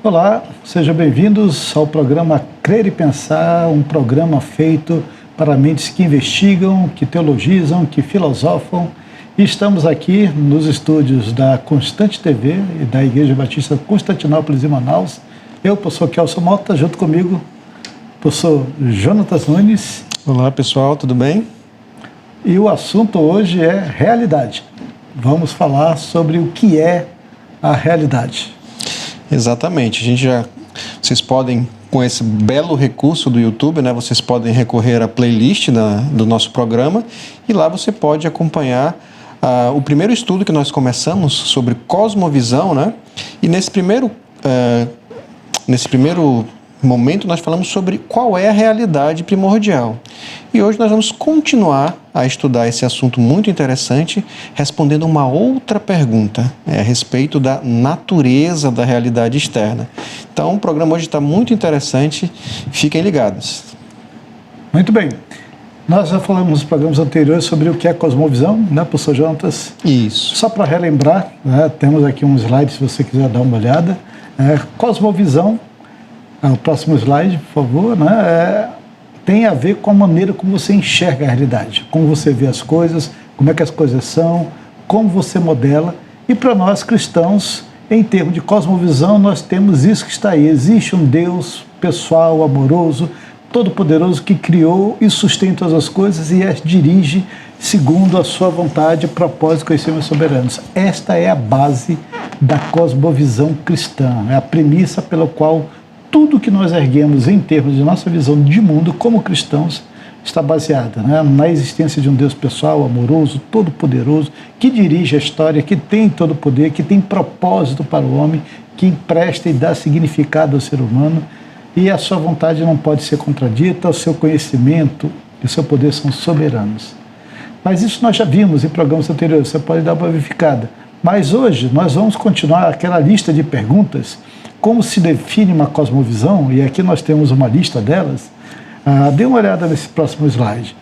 Olá, sejam bem-vindos ao programa Crer e Pensar, um programa feito para mentes que investigam, que teologizam, que filosofam. E estamos aqui nos estúdios da Constante TV e da Igreja Batista Constantinópolis e Manaus. Eu, professor Kelson Mota, junto comigo, professor Jonatas Nunes. Olá, pessoal, tudo bem? E o assunto hoje é realidade. Vamos falar sobre o que é a realidade. Exatamente. Vocês podem, com esse belo recurso do YouTube, né, vocês podem recorrer à playlist do nosso programa e lá você pode acompanhar o primeiro estudo que nós começamos sobre cosmovisão, né? E nesse primeiro momento nós falamos sobre qual é a realidade primordial. E hoje nós vamos continuar a estudar esse assunto muito interessante, respondendo uma outra pergunta a respeito da natureza da realidade externa. Então o programa hoje está muito interessante, fiquem ligados. Muito bem. Nós já falamos nos programas anteriores sobre o que é cosmovisão, né, professor Jonatas? Isso. Só para relembrar, né, temos aqui um slide, se você quiser dar uma olhada. Cosmovisão, o próximo slide, por favor, né, tem a ver com a maneira como você enxerga a realidade, como você vê as coisas, como é que as coisas são, como você modela. E para nós cristãos, em termos de cosmovisão, nós temos isso que está aí. Existe um Deus pessoal, amoroso, todo-poderoso, que criou e sustenta todas as coisas e as dirige segundo a sua vontade, propósito, conhecimentos soberanos. Esta é a base da cosmovisão cristã, é a premissa pela qual tudo que nós erguemos em termos de nossa visão de mundo como cristãos está baseada, né, na existência de um Deus pessoal, amoroso, todo-poderoso, que dirige a história, que tem todo o poder, que tem propósito para o homem, que empresta e dá significado ao ser humano, e a sua vontade não pode ser contradita, o seu conhecimento e o seu poder são soberanos. Mas isso nós já vimos em programas anteriores, você pode dar uma verificada. Mas hoje nós vamos continuar aquela lista de perguntas, como se define uma cosmovisão, e aqui nós temos uma lista delas. Dê uma olhada nesse próximo slide.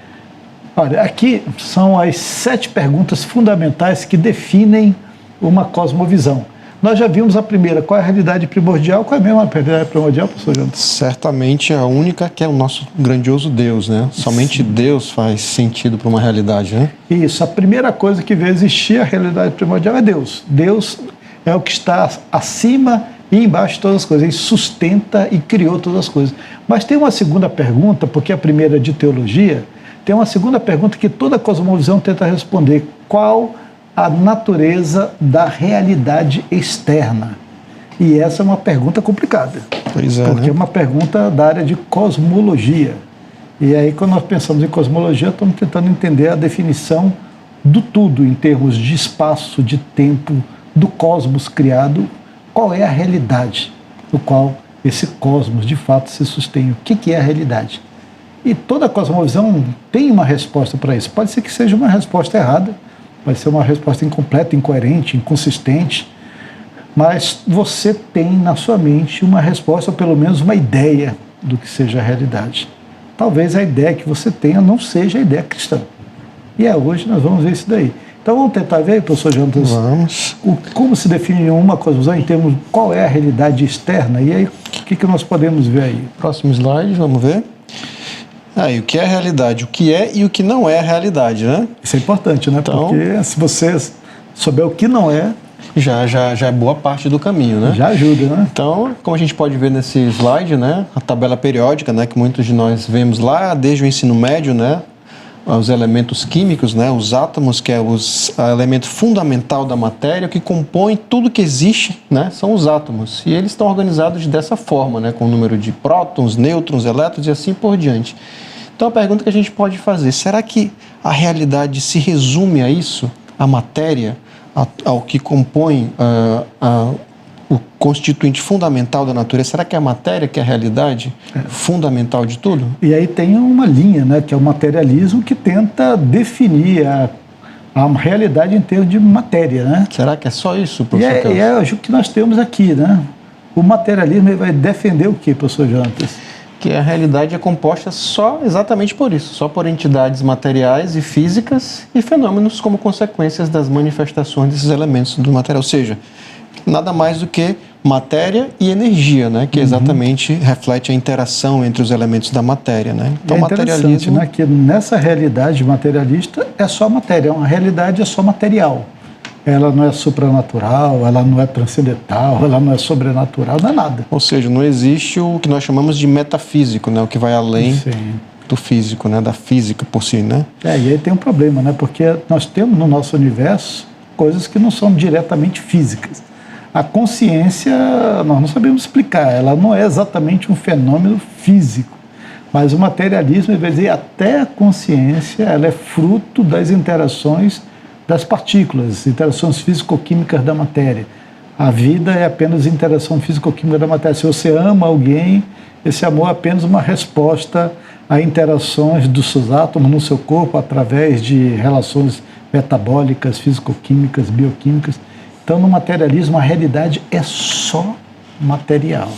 Olha, aqui são as 7 perguntas fundamentais que definem uma cosmovisão. Nós já vimos a primeira, qual é a realidade primordial? Qual é mesmo a realidade primordial, professor Jonatas? Certamente a única, que é o nosso grandioso Deus, né? Somente Deus faz sentido para uma realidade, né? Isso, a primeira coisa que veio existir, a realidade primordial, é Deus. Deus é o que está acima e embaixo de todas as coisas, ele sustenta e criou todas as coisas. Mas tem uma segunda pergunta, porque a primeira é de teologia, tem uma segunda pergunta que toda cosmovisão tenta responder: qual a natureza da realidade externa? E essa é uma pergunta complicada, pois é, porque né? é uma pergunta da área de cosmologia. E aí, quando nós pensamos em cosmologia, estamos tentando entender a definição do tudo, em termos de espaço, de tempo, do cosmos criado. Qual é a realidade no qual esse cosmos de fato se sustém? O que é a realidade? E toda cosmovisão tem uma resposta para isso. Pode ser que seja uma resposta errada, pode ser uma resposta incompleta, incoerente, inconsistente, mas você tem na sua mente uma resposta, ou pelo menos uma ideia do que seja a realidade. Talvez a ideia que você tenha não seja a ideia cristã. E hoje nós vamos ver isso daí. Então vamos tentar ver, professor Jonatas, como se define uma cosmovisão em termos de qual é a realidade externa, e aí o que nós podemos ver aí? Próximo slide, vamos ver. E o que é a realidade? O que é e o que não é a realidade, né? Isso é importante, né? Então, porque se você souber o que não é... Já é boa parte do caminho, né? Já ajuda, né? Então, como a gente pode ver nesse slide, né? A tabela periódica, né? Que muitos de nós vemos lá desde o ensino médio, né? Os elementos químicos, né? Os átomos, que é o elemento fundamental da matéria, que compõe tudo que existe, né? São os átomos. E eles estão organizados dessa forma, né? Com o número de prótons, nêutrons, elétrons e assim por diante. Então a pergunta que a gente pode fazer: será que a realidade se resume a isso? A matéria, ao que compõe o constituinte fundamental da natureza? Será que é a matéria que é a realidade fundamental de tudo? E aí tem uma linha, né, que é o materialismo, que tenta definir a realidade em termos de matéria, né? Será que é só isso, professor? É o que nós temos aqui, né? O materialismo vai defender o quê, professor Jonatas? Que a realidade é composta só exatamente por isso, só por entidades materiais e físicas e fenômenos como consequências das manifestações desses elementos do material. Ou seja, nada mais do que matéria e energia, né? Que exatamente reflete a interação entre os elementos da matéria, né? Então, é interessante, né, que nessa realidade materialista é só matéria, uma realidade é só material. Ela não é supranatural, ela não é transcendental, ela não é sobrenatural, não é nada. Ou seja, não existe o que nós chamamos de metafísico, né? O que vai além do físico, né? Da física por si, né? E aí tem um problema, né? Porque nós temos no nosso universo coisas que não são diretamente físicas. A consciência, nós não sabemos explicar, ela não é exatamente um fenômeno físico, mas o materialismo, às vezes, até a consciência, ela é fruto das interações das partículas, interações físico-químicas da matéria. A vida é apenas interação físico-química da matéria. Se você ama alguém, esse amor é apenas uma resposta a interações dos seus átomos no seu corpo através de relações metabólicas, físico-químicas, bioquímicas. Então, no materialismo, a realidade é só material.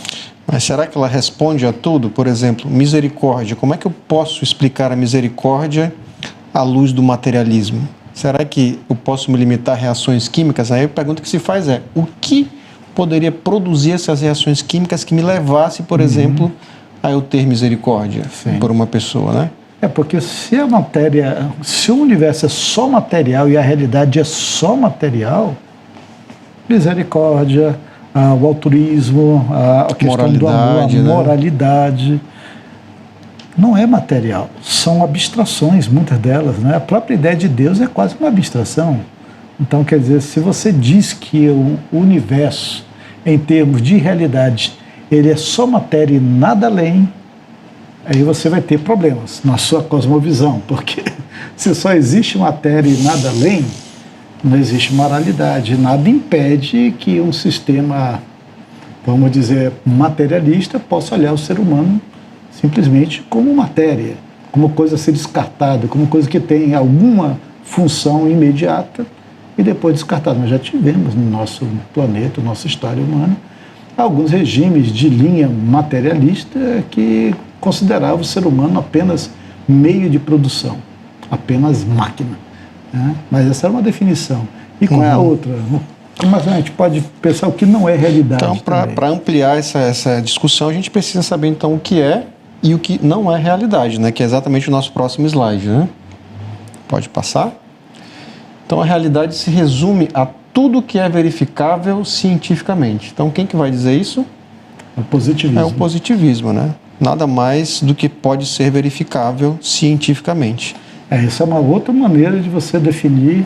Mas será que ela responde a tudo? Por exemplo, misericórdia. Como é que eu posso explicar a misericórdia à luz do materialismo? Será que eu posso me limitar a reações químicas? Aí a pergunta que se faz é, o que poderia produzir essas reações químicas que me levasse, por exemplo, a eu ter misericórdia por uma pessoa, né? É porque se a matéria, se o universo é só material e a realidade é só material, misericórdia, o altruísmo, a questão do amor, a moralidade, não é material, são abstrações, muitas delas, né? A própria ideia de Deus é quase uma abstração. Então, quer dizer, se você diz que o universo, em termos de realidade, ele é só matéria e nada além, aí você vai ter problemas na sua cosmovisão, porque se só existe matéria e nada além, não existe moralidade, nada impede que um sistema, vamos dizer, materialista possa olhar o ser humano simplesmente como matéria, como coisa a ser descartada, como coisa que tem alguma função imediata e depois descartada. Nós já tivemos no nosso planeta, nossa história humana, alguns regimes de linha materialista que consideravam o ser humano apenas meio de produção, apenas máquina. Né? Mas essa era uma definição. E qual é a outra? Mas a gente pode pensar o que não é realidade. Então, para ampliar essa discussão, a gente precisa saber então o que é e o que não é realidade, né? Que é exatamente o nosso próximo slide, né? Pode passar? Então, a realidade se resume a tudo que é verificável cientificamente. Então, quem que vai dizer isso? O positivismo. É o positivismo, né? Nada mais do que pode ser verificável cientificamente. Essa é uma outra maneira de você definir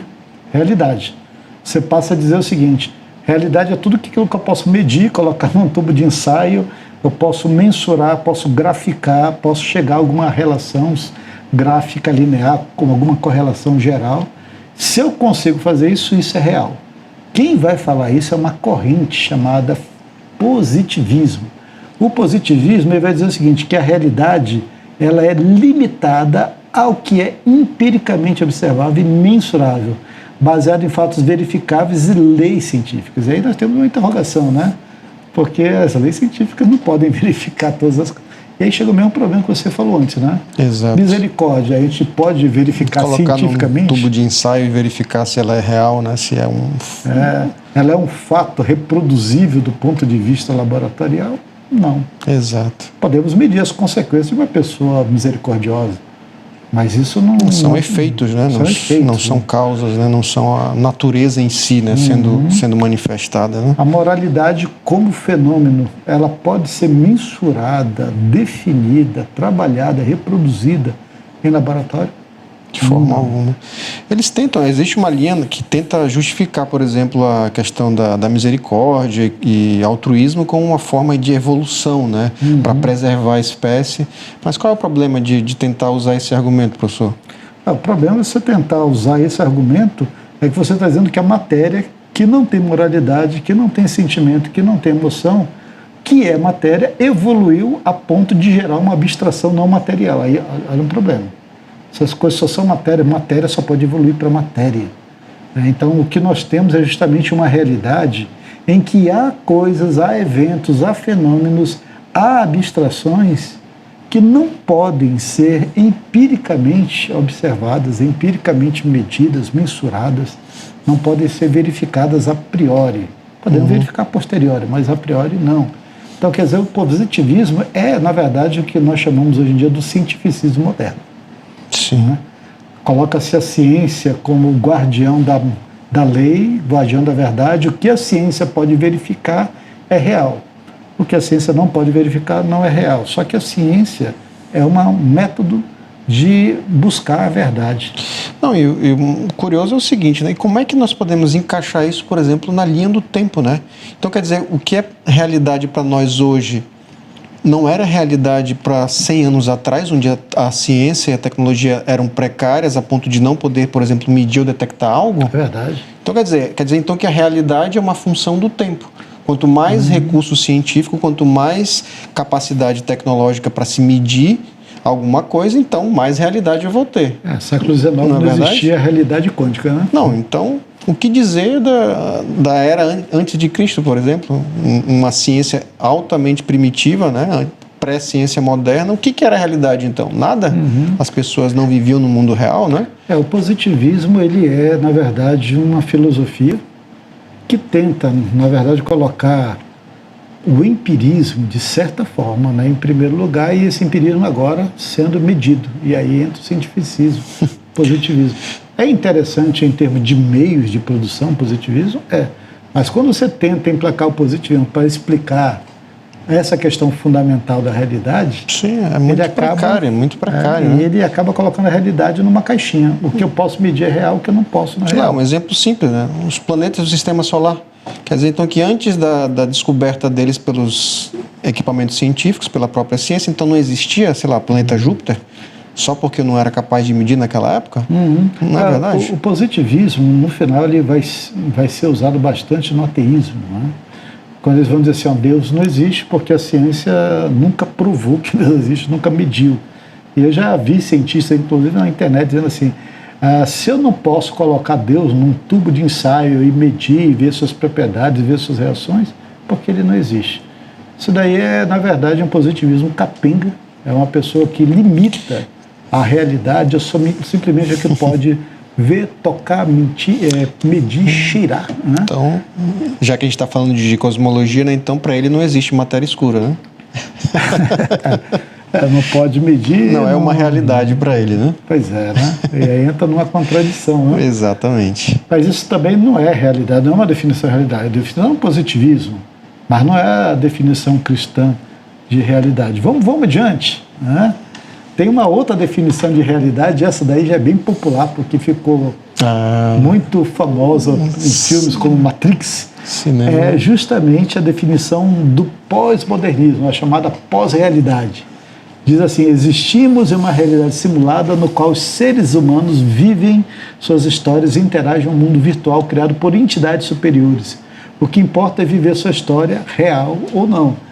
realidade. Você passa a dizer o seguinte: realidade é tudo aquilo que eu posso medir, colocar num tubo de ensaio, eu posso mensurar, posso graficar, posso chegar a alguma relação gráfica linear, com alguma correlação geral. Se eu consigo fazer isso, isso é real. Quem vai falar isso é uma corrente chamada positivismo. O positivismo ele vai dizer o seguinte, que a realidade ela é limitada ao que é empiricamente observável e mensurável, baseado em fatos verificáveis e leis científicas. E aí nós temos uma interrogação, né? Porque as leis científicas não podem verificar todas as coisas. E aí chega o mesmo problema que você falou antes, né? Exato. Misericórdia, a gente pode verificar cientificamente. Colocar num tubo de ensaio e verificar se ela é real, né? Se é um... ela é um fato reproduzível do ponto de vista laboratorial? Não. Exato. Podemos medir as consequências de uma pessoa misericordiosa, mas isso não... São efeitos, né? Não são causas, né? Não são a natureza em si, né? Sendo manifestada, né? A moralidade como fenômeno, ela pode ser mensurada, definida, trabalhada, reproduzida em laboratório? De forma alguma. Eles tentam, existe uma linha que tenta justificar, por exemplo, a questão da misericórdia e altruísmo como uma forma de evolução, né? Para preservar a espécie. Mas qual é o problema de tentar usar esse argumento, professor? O problema é você tentar usar esse argumento, é que você está dizendo que a matéria que não tem moralidade, que não tem sentimento, que não tem emoção, que é matéria, evoluiu a ponto de gerar uma abstração não material. Aí olha um problema. Essas coisas só são matéria, matéria só pode evoluir para matéria. Então, o que nós temos é justamente uma realidade em que há coisas, há eventos, há fenômenos, há abstrações que não podem ser empiricamente observadas, empiricamente medidas, mensuradas, não podem ser verificadas a priori. Podemos verificar a posteriori, mas a priori não. Então, quer dizer, o positivismo é, na verdade, o que nós chamamos hoje em dia do cientificismo moderno. Sim. Né? Coloca-se a ciência como guardião da lei, guardião da verdade. O que a ciência pode verificar é real. O que a ciência não pode verificar não é real. Só que a ciência é um método de buscar a verdade. Não, e o curioso é o seguinte, né? E como é que nós podemos encaixar isso, por exemplo, na linha do tempo, né? Então, quer dizer, o que é realidade para nós hoje não era realidade para 100 anos atrás, onde a ciência e a tecnologia eram precárias a ponto de não poder, por exemplo, medir ou detectar algo? É verdade. Então, quer dizer então que a realidade é uma função do tempo. Quanto mais recurso científico, quanto mais capacidade tecnológica para se medir alguma coisa, então mais realidade eu vou ter. Século XIX não existia a realidade quântica, né? Não, então o que dizer da era antes de Cristo, por exemplo? Uma ciência altamente primitiva, né? Pré-ciência moderna. O que era a realidade então? Nada? As pessoas não viviam no mundo real, né? O positivismo, ele é, na verdade, uma filosofia que tenta, na verdade, colocar o empirismo, de certa forma, né, em primeiro lugar, e esse empirismo agora sendo medido. E aí entra o cientificismo, positivismo. É interessante em termos de meios de produção, positivismo? Mas quando você tenta emplacar o positivismo para explicar essa questão fundamental da realidade... Sim, é muito precário, muito precário. E ele acaba colocando a realidade numa caixinha. O que eu posso medir é real, o que eu não posso não é real. Um exemplo simples, né? Os planetas do sistema solar. Quer dizer, então, que antes da descoberta deles pelos equipamentos científicos, pela própria ciência, então não existia, sei lá, planeta Júpiter, só porque eu não era capaz de medir naquela época? Não é verdade? O positivismo, no final, ele vai ser usado bastante no ateísmo, né? Quando eles vão dizer assim, Deus não existe porque a ciência nunca provou que Deus existe, nunca mediu. E eu já vi cientistas, inclusive na internet, dizendo assim, se eu não posso colocar Deus num tubo de ensaio e medir, ver suas propriedades, ver suas reações, porque ele não existe. Isso daí é, na verdade, um positivismo capenga, é uma pessoa que limita a realidade simplesmente a que pode ver, tocar, medir, cheirar. Né? Então, já que a gente está falando de cosmologia, né, então para ele não existe matéria escura, né? Não pode medir. Não é uma realidade para ele, né? Pois é, né? E aí entra numa contradição, né? Exatamente. Mas isso também não é realidade, não é uma definição de realidade. A definição é um positivismo, mas não é a definição cristã de realidade. Vamos adiante, né? Tem uma outra definição de realidade, essa daí já é bem popular, porque ficou muito famosa em filmes como Matrix. Cinema. É justamente a definição do pós-modernismo, a chamada pós-realidade. Diz assim, existimos em uma realidade simulada no qual os seres humanos vivem suas histórias e interagem em um mundo virtual criado por entidades superiores. O que importa é viver sua história real ou não.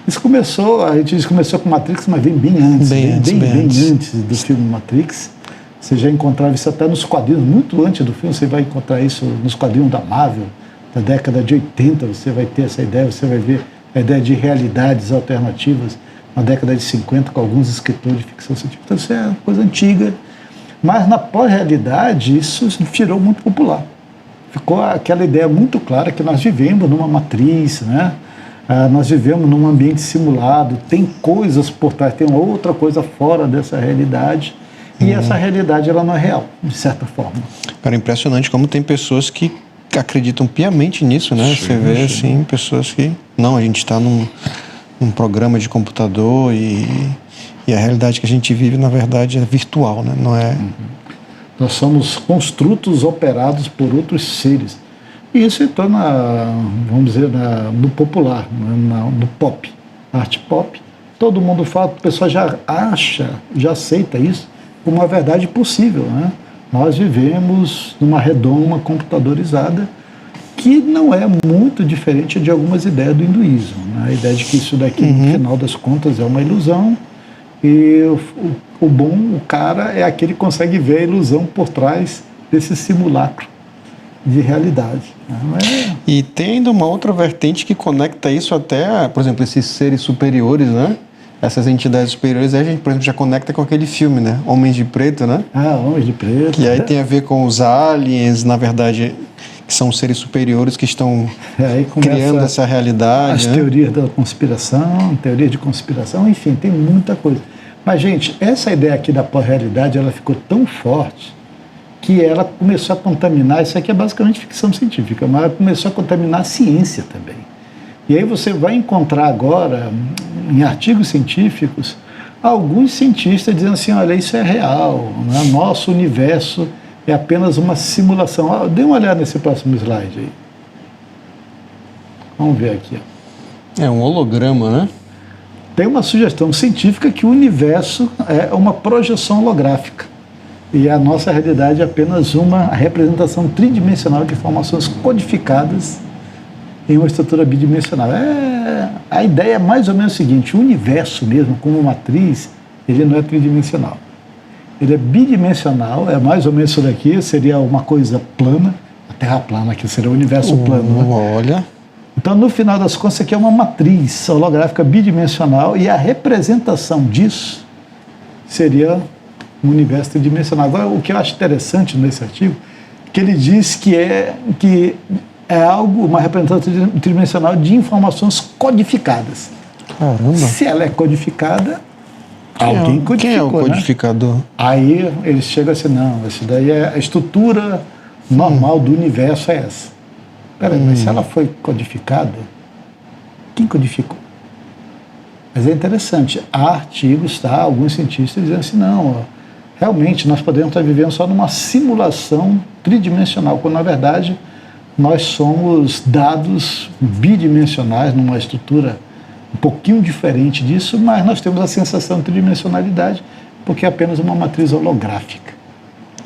Isso começou, a gente diz que começou com Matrix, mas vem bem antes, bem antes do filme Matrix. Você já encontrava isso até nos quadrinhos, muito antes do filme, você vai encontrar isso nos quadrinhos da Marvel, da década de 80, você vai ter essa ideia, você vai ver a ideia de realidades alternativas na década de 50, com alguns escritores de ficção científica. Então isso é uma coisa antiga, mas na pós-realidade isso virou muito popular. Ficou aquela ideia muito clara que nós vivemos numa matriz, né? Nós vivemos num ambiente simulado, tem coisas por trás, tem outra coisa fora dessa realidade, e essa realidade ela não é real, de certa forma. Cara, impressionante como tem pessoas que acreditam piamente nisso, né? Sim, você vê, assim, pessoas que... Não, a gente está num programa de computador e a realidade que a gente vive, na verdade, é virtual, né? Não é... Nós somos construtos operados por outros seres. E isso entrou vamos dizer, no popular, no pop, arte pop. Todo mundo fala, o pessoal já acha, já aceita isso como uma verdade possível, né? Nós vivemos numa redoma computadorizada que não é muito diferente de algumas ideias do hinduísmo, né? A ideia de que isso daqui, no final das contas, é uma ilusão e o cara é aquele que consegue ver a ilusão por trás desse simulacro de realidade. E tem ainda uma outra vertente que conecta isso até, por exemplo, esses seres superiores, né? Essas entidades superiores, aí a gente, por exemplo, já conecta com aquele filme, né? Homens de Preto, né? Homens de Preto. Que aí tem a ver com os aliens, na verdade, que são os seres superiores que estão Aí começa criando essa realidade. as teorias da conspiração, teoria de conspiração, enfim, tem muita coisa. Mas, gente, essa ideia aqui da pós-realidade, ela ficou tão forte que ela começou a contaminar, isso aqui é basicamente ficção científica, mas ela começou a contaminar a ciência também. E aí você vai encontrar agora, em artigos científicos, alguns cientistas dizendo assim, olha, isso é real, né? Nosso universo é apenas uma simulação. Dê uma olhada nesse próximo slide aí. Vamos ver aqui. É um holograma, né? Tem uma sugestão científica que o universo é uma projeção holográfica. E a nossa realidade é apenas uma representação tridimensional de informações codificadas em uma estrutura bidimensional. A ideia é mais ou menos o seguinte, o universo mesmo, como matriz, ele não é tridimensional. Ele é bidimensional, é mais ou menos isso daqui, seria uma coisa plana, a Terra plana, que seria o universo plano. Né? Olha. Então, no final das contas, isso aqui é uma matriz holográfica bidimensional e a representação disso seria um universo tridimensional. Agora, o que eu acho interessante nesse artigo, que ele diz que é algo, uma representação tridimensional de informações codificadas. Caramba. Se ela é codificada, alguém codificou, quem é o codificador? Né? Aí eles chegam assim, não, isso daí é a estrutura normal do universo é essa. Peraí, mas se ela foi codificada, quem codificou? Mas é interessante, há artigos, tá? Alguns cientistas dizendo assim, não, ó, realmente nós podemos estar vivendo só numa simulação tridimensional, quando na verdade nós somos dados bidimensionais, numa estrutura um pouquinho diferente disso, mas nós temos a sensação de tridimensionalidade, porque é apenas uma matriz holográfica.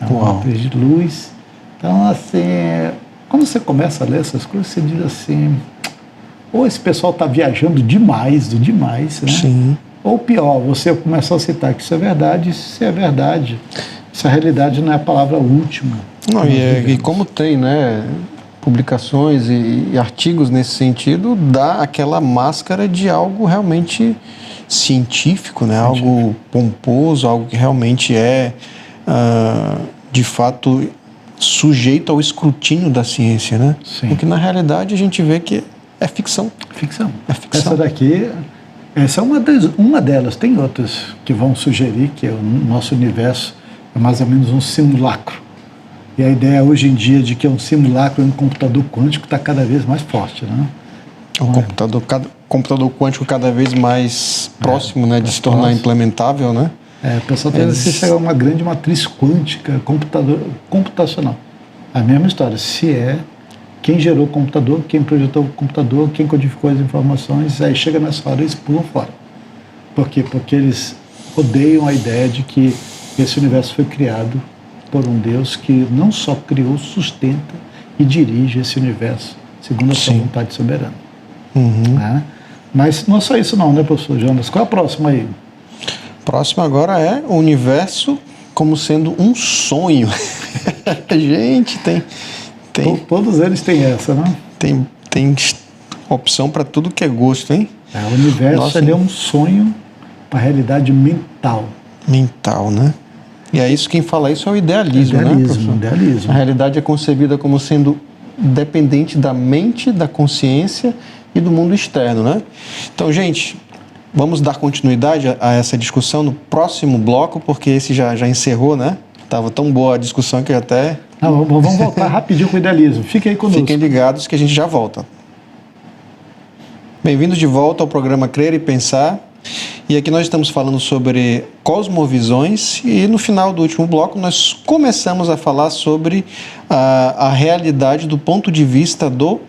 É uma matriz de luz. Então, assim, quando você começa a ler essas coisas, você diz assim, ou esse pessoal está viajando demais, né? Sim. Ou pior, você começar a citar que isso é verdade, se é verdade, se a realidade não é a palavra última. Não, e como tem, né, publicações e artigos nesse sentido, dá aquela máscara de algo realmente científico, né? Algo pomposo, algo que realmente é, de fato, sujeito ao escrutínio da ciência, né? Sim. Porque na realidade a gente vê que é ficção. Ficção. É ficção. Essa daqui, essa é uma delas. Tem outras que vão sugerir que o nosso universo é mais ou menos um simulacro. E a ideia hoje em dia de que é um simulacro em um computador quântico está cada vez mais forte, né? O computador quântico cada vez mais próximo, né, de se tornar implementável, né? O pessoal tem que chegar a uma grande matriz quântica computacional. A mesma história, se é quem gerou o computador, quem projetou o computador, quem codificou as informações, aí chega nessa hora e eles pulam fora. Por quê? Porque eles odeiam a ideia de que esse universo foi criado por um Deus que não só criou, sustenta e dirige esse universo segundo a sua vontade soberana. Né? Mas não é só isso não, né, professor Jonas? Qual é a próxima aí? Próximo agora é o universo como sendo um sonho. Gente, tem Todos eles têm essa, né? Tem opção para tudo que é gosto, hein? O universo ele é um sonho, uma realidade mental. Mental, né? E é isso, quem fala isso é o idealismo, né, professor? Idealismo. A realidade é concebida como sendo dependente da mente, da consciência e do mundo externo, né? Então, gente, vamos dar continuidade a essa discussão no próximo bloco, porque esse já encerrou, né? Tava tão boa a discussão que até... Não, vamos voltar rapidinho com o idealismo. Fiquem aí conosco. Fiquem ligados que a gente já volta. Bem-vindos de volta ao programa Crer e Pensar. E aqui nós estamos falando sobre cosmovisões e no final do último bloco nós começamos a falar sobre a realidade do ponto de vista do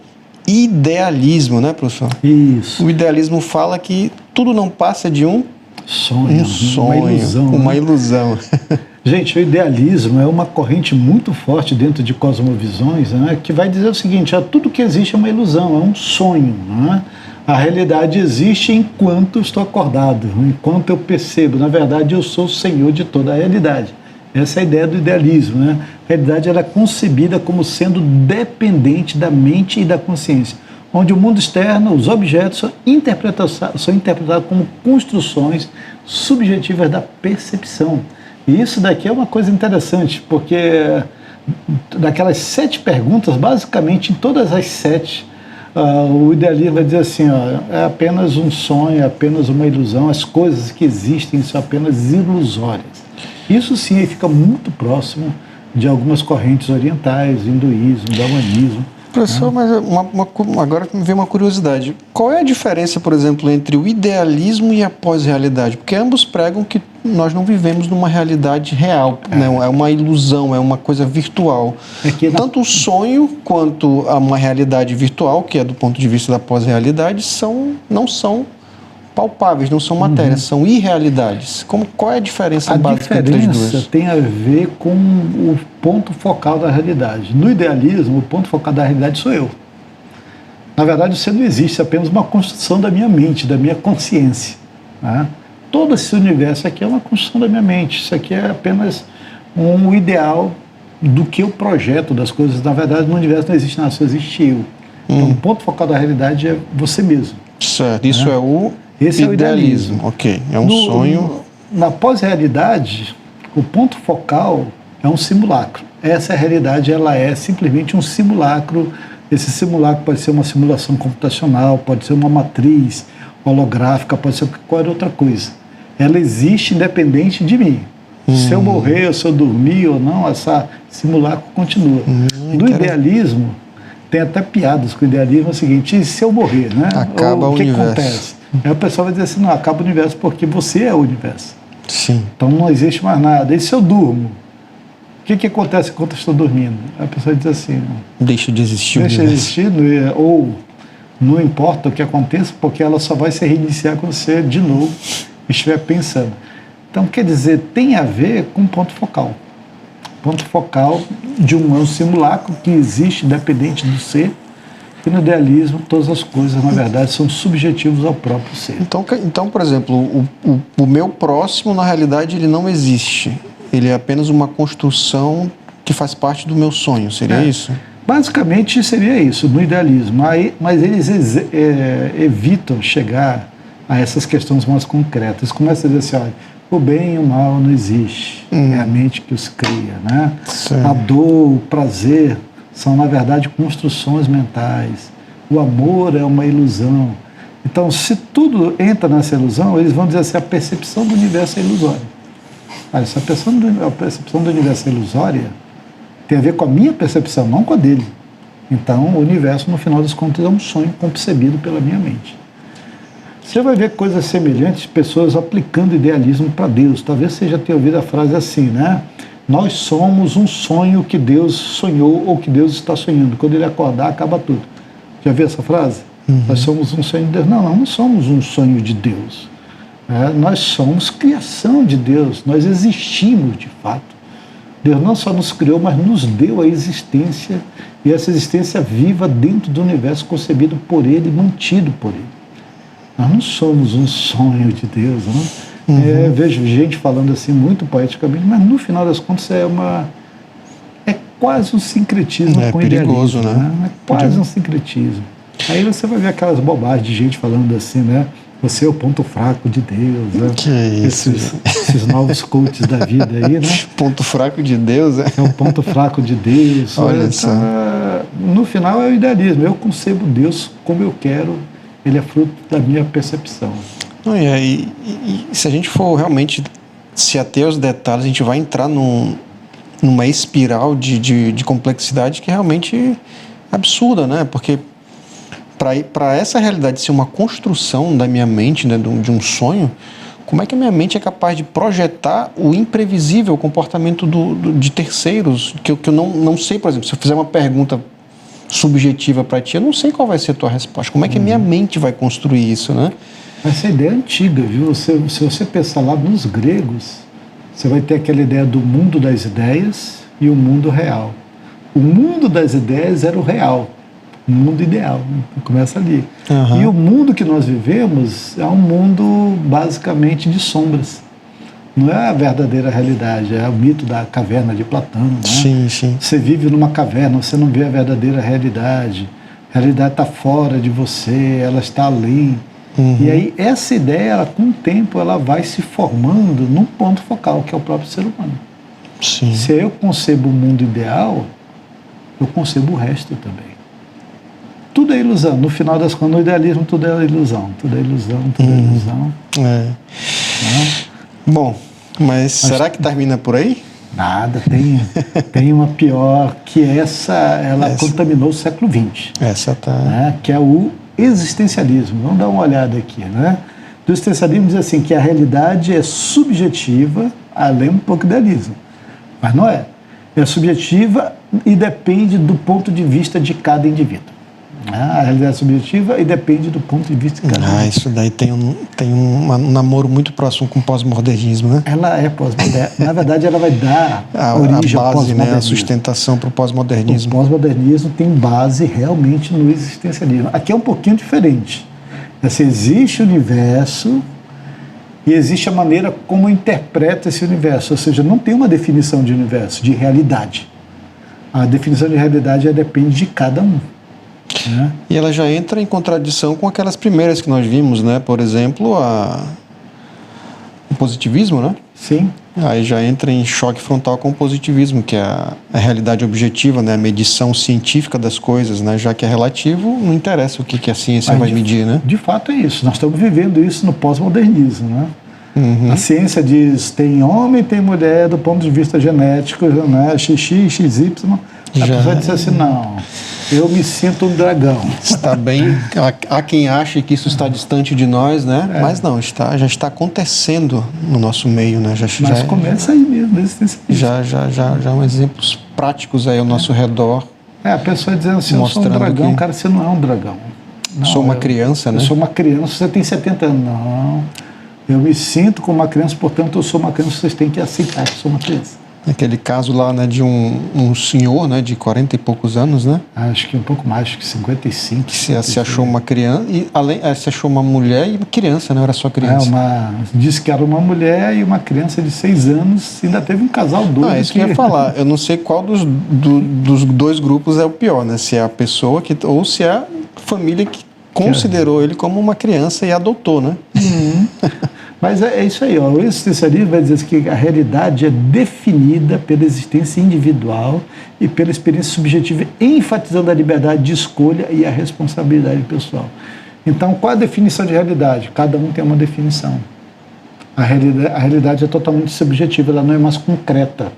idealismo, né, professor? Isso. O idealismo fala que tudo não passa de um sonho, uma ilusão. Gente, o idealismo é uma corrente muito forte dentro de cosmovisões, né, que vai dizer o seguinte, tudo que existe é uma ilusão, é um sonho, né? A realidade existe enquanto estou acordado, enquanto eu percebo. Na verdade, eu sou o senhor de toda a realidade. Essa é a ideia do idealismo, né? A realidade ela é concebida como sendo dependente da mente e da consciência, onde o mundo externo, os objetos, são interpretados como construções subjetivas da percepção. E isso daqui é uma coisa interessante, porque daquelas 7 perguntas, basicamente em todas as 7, o idealismo vai dizer assim, ó, é apenas um sonho, é apenas uma ilusão, as coisas que existem são apenas ilusórias. Isso sim fica muito próximo de algumas correntes orientais, hinduísmo, daoísmo. Professor, mas agora me veio uma curiosidade. Qual é a diferença, por exemplo, entre o idealismo e a pós-realidade? Porque ambos pregam que nós não vivemos numa realidade real, né? É uma ilusão, é uma coisa virtual. Tanto o sonho quanto uma realidade virtual, que é do ponto de vista da pós-realidade, não são palpáveis, não são matérias, são irrealidades. Qual é a diferença básica entre as duas? A diferença tem a ver com o ponto focal da realidade. No idealismo, o ponto focal da realidade sou eu. Na verdade, você não existe, é apenas uma construção da minha mente, da minha consciência. Né? Todo esse universo aqui é uma construção da minha mente. Isso aqui é apenas um ideal do que eu projeto das coisas. Na verdade, no universo não existe nada, só existe eu. Então, o ponto focal da realidade é você mesmo. Certo, isso é o Esse é o idealismo. Ok, é um sonho. Na pós-realidade, o ponto focal é um simulacro. Essa realidade, ela é simplesmente um simulacro. Esse simulacro pode ser uma simulação computacional, pode ser uma matriz holográfica, pode ser qualquer outra coisa. Ela existe independente de mim. Se eu morrer, se eu dormir ou não, essa simulacro continua. No idealismo, tem até piadas com o idealismo, é o seguinte, e se eu morrer, né? Acaba o universo. Acontece? Aí o pessoal vai dizer assim, não, acaba o universo porque você é o universo. Sim. Então não existe mais nada. E se eu durmo? O que acontece enquanto eu estou dormindo? A pessoa diz assim... Deixa de existir o universo. Deixa de existir, ou não importa o que aconteça, porque ela só vai se reiniciar quando você, de novo, estiver pensando. Então, quer dizer, tem a ver com ponto focal. Ponto focal de um simulacro que existe independente do ser. E no idealismo, todas as coisas, na verdade, são subjetivos ao próprio ser. Então, por exemplo, o meu próximo, na realidade, ele não existe. Ele é apenas uma construção que faz parte do meu sonho. Seria isso? Basicamente, seria isso, no idealismo. Mas eles evitam chegar a essas questões mais concretas. Eles começam a dizer assim, olha, o bem e o mal não existe. É a mente que os cria, né? A dor, o prazer... são, na verdade, construções mentais. O amor é uma ilusão. Então, se tudo entra nessa ilusão, eles vão dizer assim, a percepção do universo é ilusória. Essa a percepção do universo é ilusória tem a ver com a minha percepção, não com a dele. Então, o universo, no final das contas, é um sonho concebido pela minha mente. Você vai ver coisas semelhantes, pessoas aplicando idealismo para Deus. Talvez você já tenha ouvido a frase assim, né? Nós somos um sonho que Deus sonhou ou que Deus está sonhando. Quando ele acordar, acaba tudo. Já viu essa frase? Nós somos um sonho de Deus. Não, não somos um sonho de Deus. Nós somos criação de Deus. Nós existimos de fato. Deus não só nos criou, mas nos deu a existência. E essa existência viva dentro do universo concebido por Ele e mantido por Ele. Nós não somos um sonho de Deus, não? Vejo gente falando assim muito poeticamente, mas no final das contas é quase um sincretismo com perigoso, idealismo, né? É quase um sincretismo. Aí você vai ver aquelas bobagens de gente falando assim, né? Você é o ponto fraco de Deus, né? Que é isso? Esses novos coaches da vida aí, né? Ponto fraco de Deus, é? É o ponto fraco de Deus. Olha só. No final é o idealismo. Eu concebo Deus como eu quero. Ele é fruto da minha percepção. E se a gente for realmente se ater aos detalhes, a gente vai entrar numa espiral de complexidade que é realmente absurda, né? Porque para essa realidade ser uma construção da minha mente, né, de um sonho, como é que a minha mente é capaz de projetar o imprevisível, o comportamento de terceiros, que eu não sei, por exemplo, se eu fizer uma pergunta subjetiva para ti, eu não sei qual vai ser a tua resposta. Como é que a minha mente vai construir isso, né? Essa ideia é antiga, viu? Se você pensar lá nos gregos, você vai ter aquela ideia do mundo das ideias e o mundo real. O mundo das ideias era o real, o mundo ideal, né? Começa ali. E o mundo que nós vivemos é um mundo basicamente de sombras. Não é a verdadeira realidade, é o mito da caverna de Platão, né? Sim, sim. Você vive numa caverna, você não vê a verdadeira realidade. A realidade está fora de você, ela está além. E aí essa ideia, com o tempo, ela vai se formando num ponto focal, que é o próprio ser humano. Sim. Se eu concebo o mundo ideal, eu concebo o resto também. Tudo é ilusão. No final das contas, no idealismo, tudo é ilusão. Tudo é ilusão, tudo é ilusão. É. Né? Bom, mas será que termina por aí? Nada, tem uma pior, que ela contaminou o século XX. Essa tá... Né? Que é o existencialismo. Vamos dar uma olhada aqui, né? Do existencialismo diz assim, que a realidade é subjetiva, além um pouco do idealismo. Mas não é. É subjetiva e depende do ponto de vista de cada indivíduo. A realidade é subjetiva e depende do ponto de vista de cada indivíduo. Isso daí tem um namoro muito próximo com o pós-modernismo, né? Ela é pós-moderna. Na verdade, ela vai dar origem a ao base, né? pós-modernismo. A sustentação para o pós-modernismo. O pós-modernismo tem base realmente no existencialismo. Aqui é um pouquinho diferente. Assim, existe o universo e existe a maneira como interpreta esse universo. Ou seja, não tem uma definição de universo, de realidade. A definição de realidade depende de cada um. Né? E ela já entra em contradição com aquelas primeiras que nós vimos, né? Por exemplo, o positivismo, né? Sim. Aí já entra em choque frontal com o positivismo, que é a realidade objetiva, né? A medição científica das coisas, né? Já que é relativo, não interessa o que a ciência vai medir, né? De fato é isso. Nós estamos vivendo isso no pós-modernismo, né? A ciência diz tem homem, tem mulher do ponto de vista genético, né? XX, XY. A pessoa diz assim, não, eu me sinto um dragão. Está bem, há quem ache que isso está distante de nós, né? Mas não, já está acontecendo no nosso meio, né? Mas começa aí mesmo, já há exemplos práticos aí ao nosso redor. A pessoa dizendo assim, eu sou um dragão, cara, você não é um dragão. Não, sou uma criança, né? Eu sou uma criança, você tem 70 anos. Não, eu me sinto como uma criança, portanto eu sou uma criança, vocês têm que aceitar que eu sou uma criança. Aquele caso lá, né, de um senhor, né, de 40 e poucos anos, né? Acho que um pouco mais, acho que 55. Que se achou uma criança, e se achou uma mulher e uma criança, né? Era só criança. Disse que era uma mulher e uma criança de 6 anos, ainda teve um casal doido. Isso que eu ia falar. Eu não sei qual dos dois grupos é o pior, né? Se é a pessoa ou se é a família que considerou ele como uma criança e adotou, né? Mas é isso aí, ó. O existencialismo vai dizer que a realidade é definida pela existência individual e pela experiência subjetiva, enfatizando a liberdade de escolha e a responsabilidade pessoal. Então, qual a definição de realidade? Cada um tem uma definição. A realidade é totalmente subjetiva, ela não é mais concreta,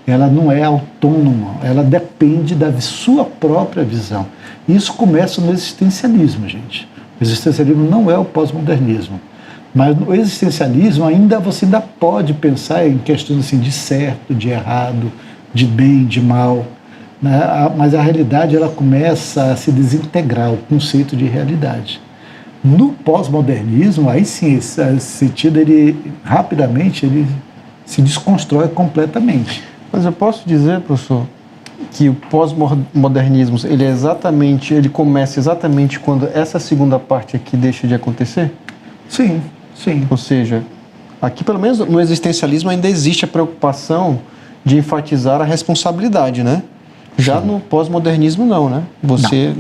ela não é autônoma, ela depende da sua própria visão. Isso começa no existencialismo, gente. O existencialismo não é o pós-modernismo. Mas no existencialismo você ainda pode pensar em questões assim, de certo, de errado, de bem, de mal. Né? Mas a realidade ela começa a se desintegrar, o conceito de realidade. No pós-modernismo, aí sim, esse sentido, rapidamente, ele se desconstrói completamente. Mas eu posso dizer, professor, que o pós-modernismo, ele começa exatamente quando essa segunda parte aqui deixa de acontecer? Sim. Sim. Ou seja, aqui pelo menos no existencialismo ainda existe a preocupação de enfatizar a responsabilidade, né? Já no pós-modernismo não, né? Você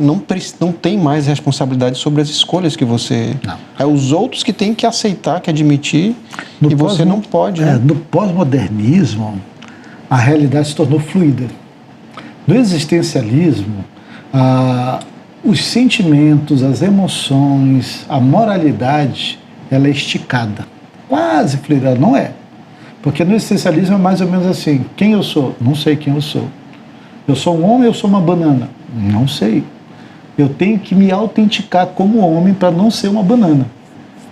não tem mais responsabilidade sobre as escolhas que você... Não. É os outros que têm que aceitar, que admitir, e você não pode, né? No pós-modernismo, a realidade se tornou fluida. No existencialismo, os sentimentos, as emoções, a moralidade... ela é esticada, quase fluida, não é. Porque no existencialismo é mais ou menos assim, quem eu sou? Não sei quem eu sou. Eu sou um homem ou eu sou uma banana? Não sei. Eu tenho que me autenticar como homem para não ser uma banana.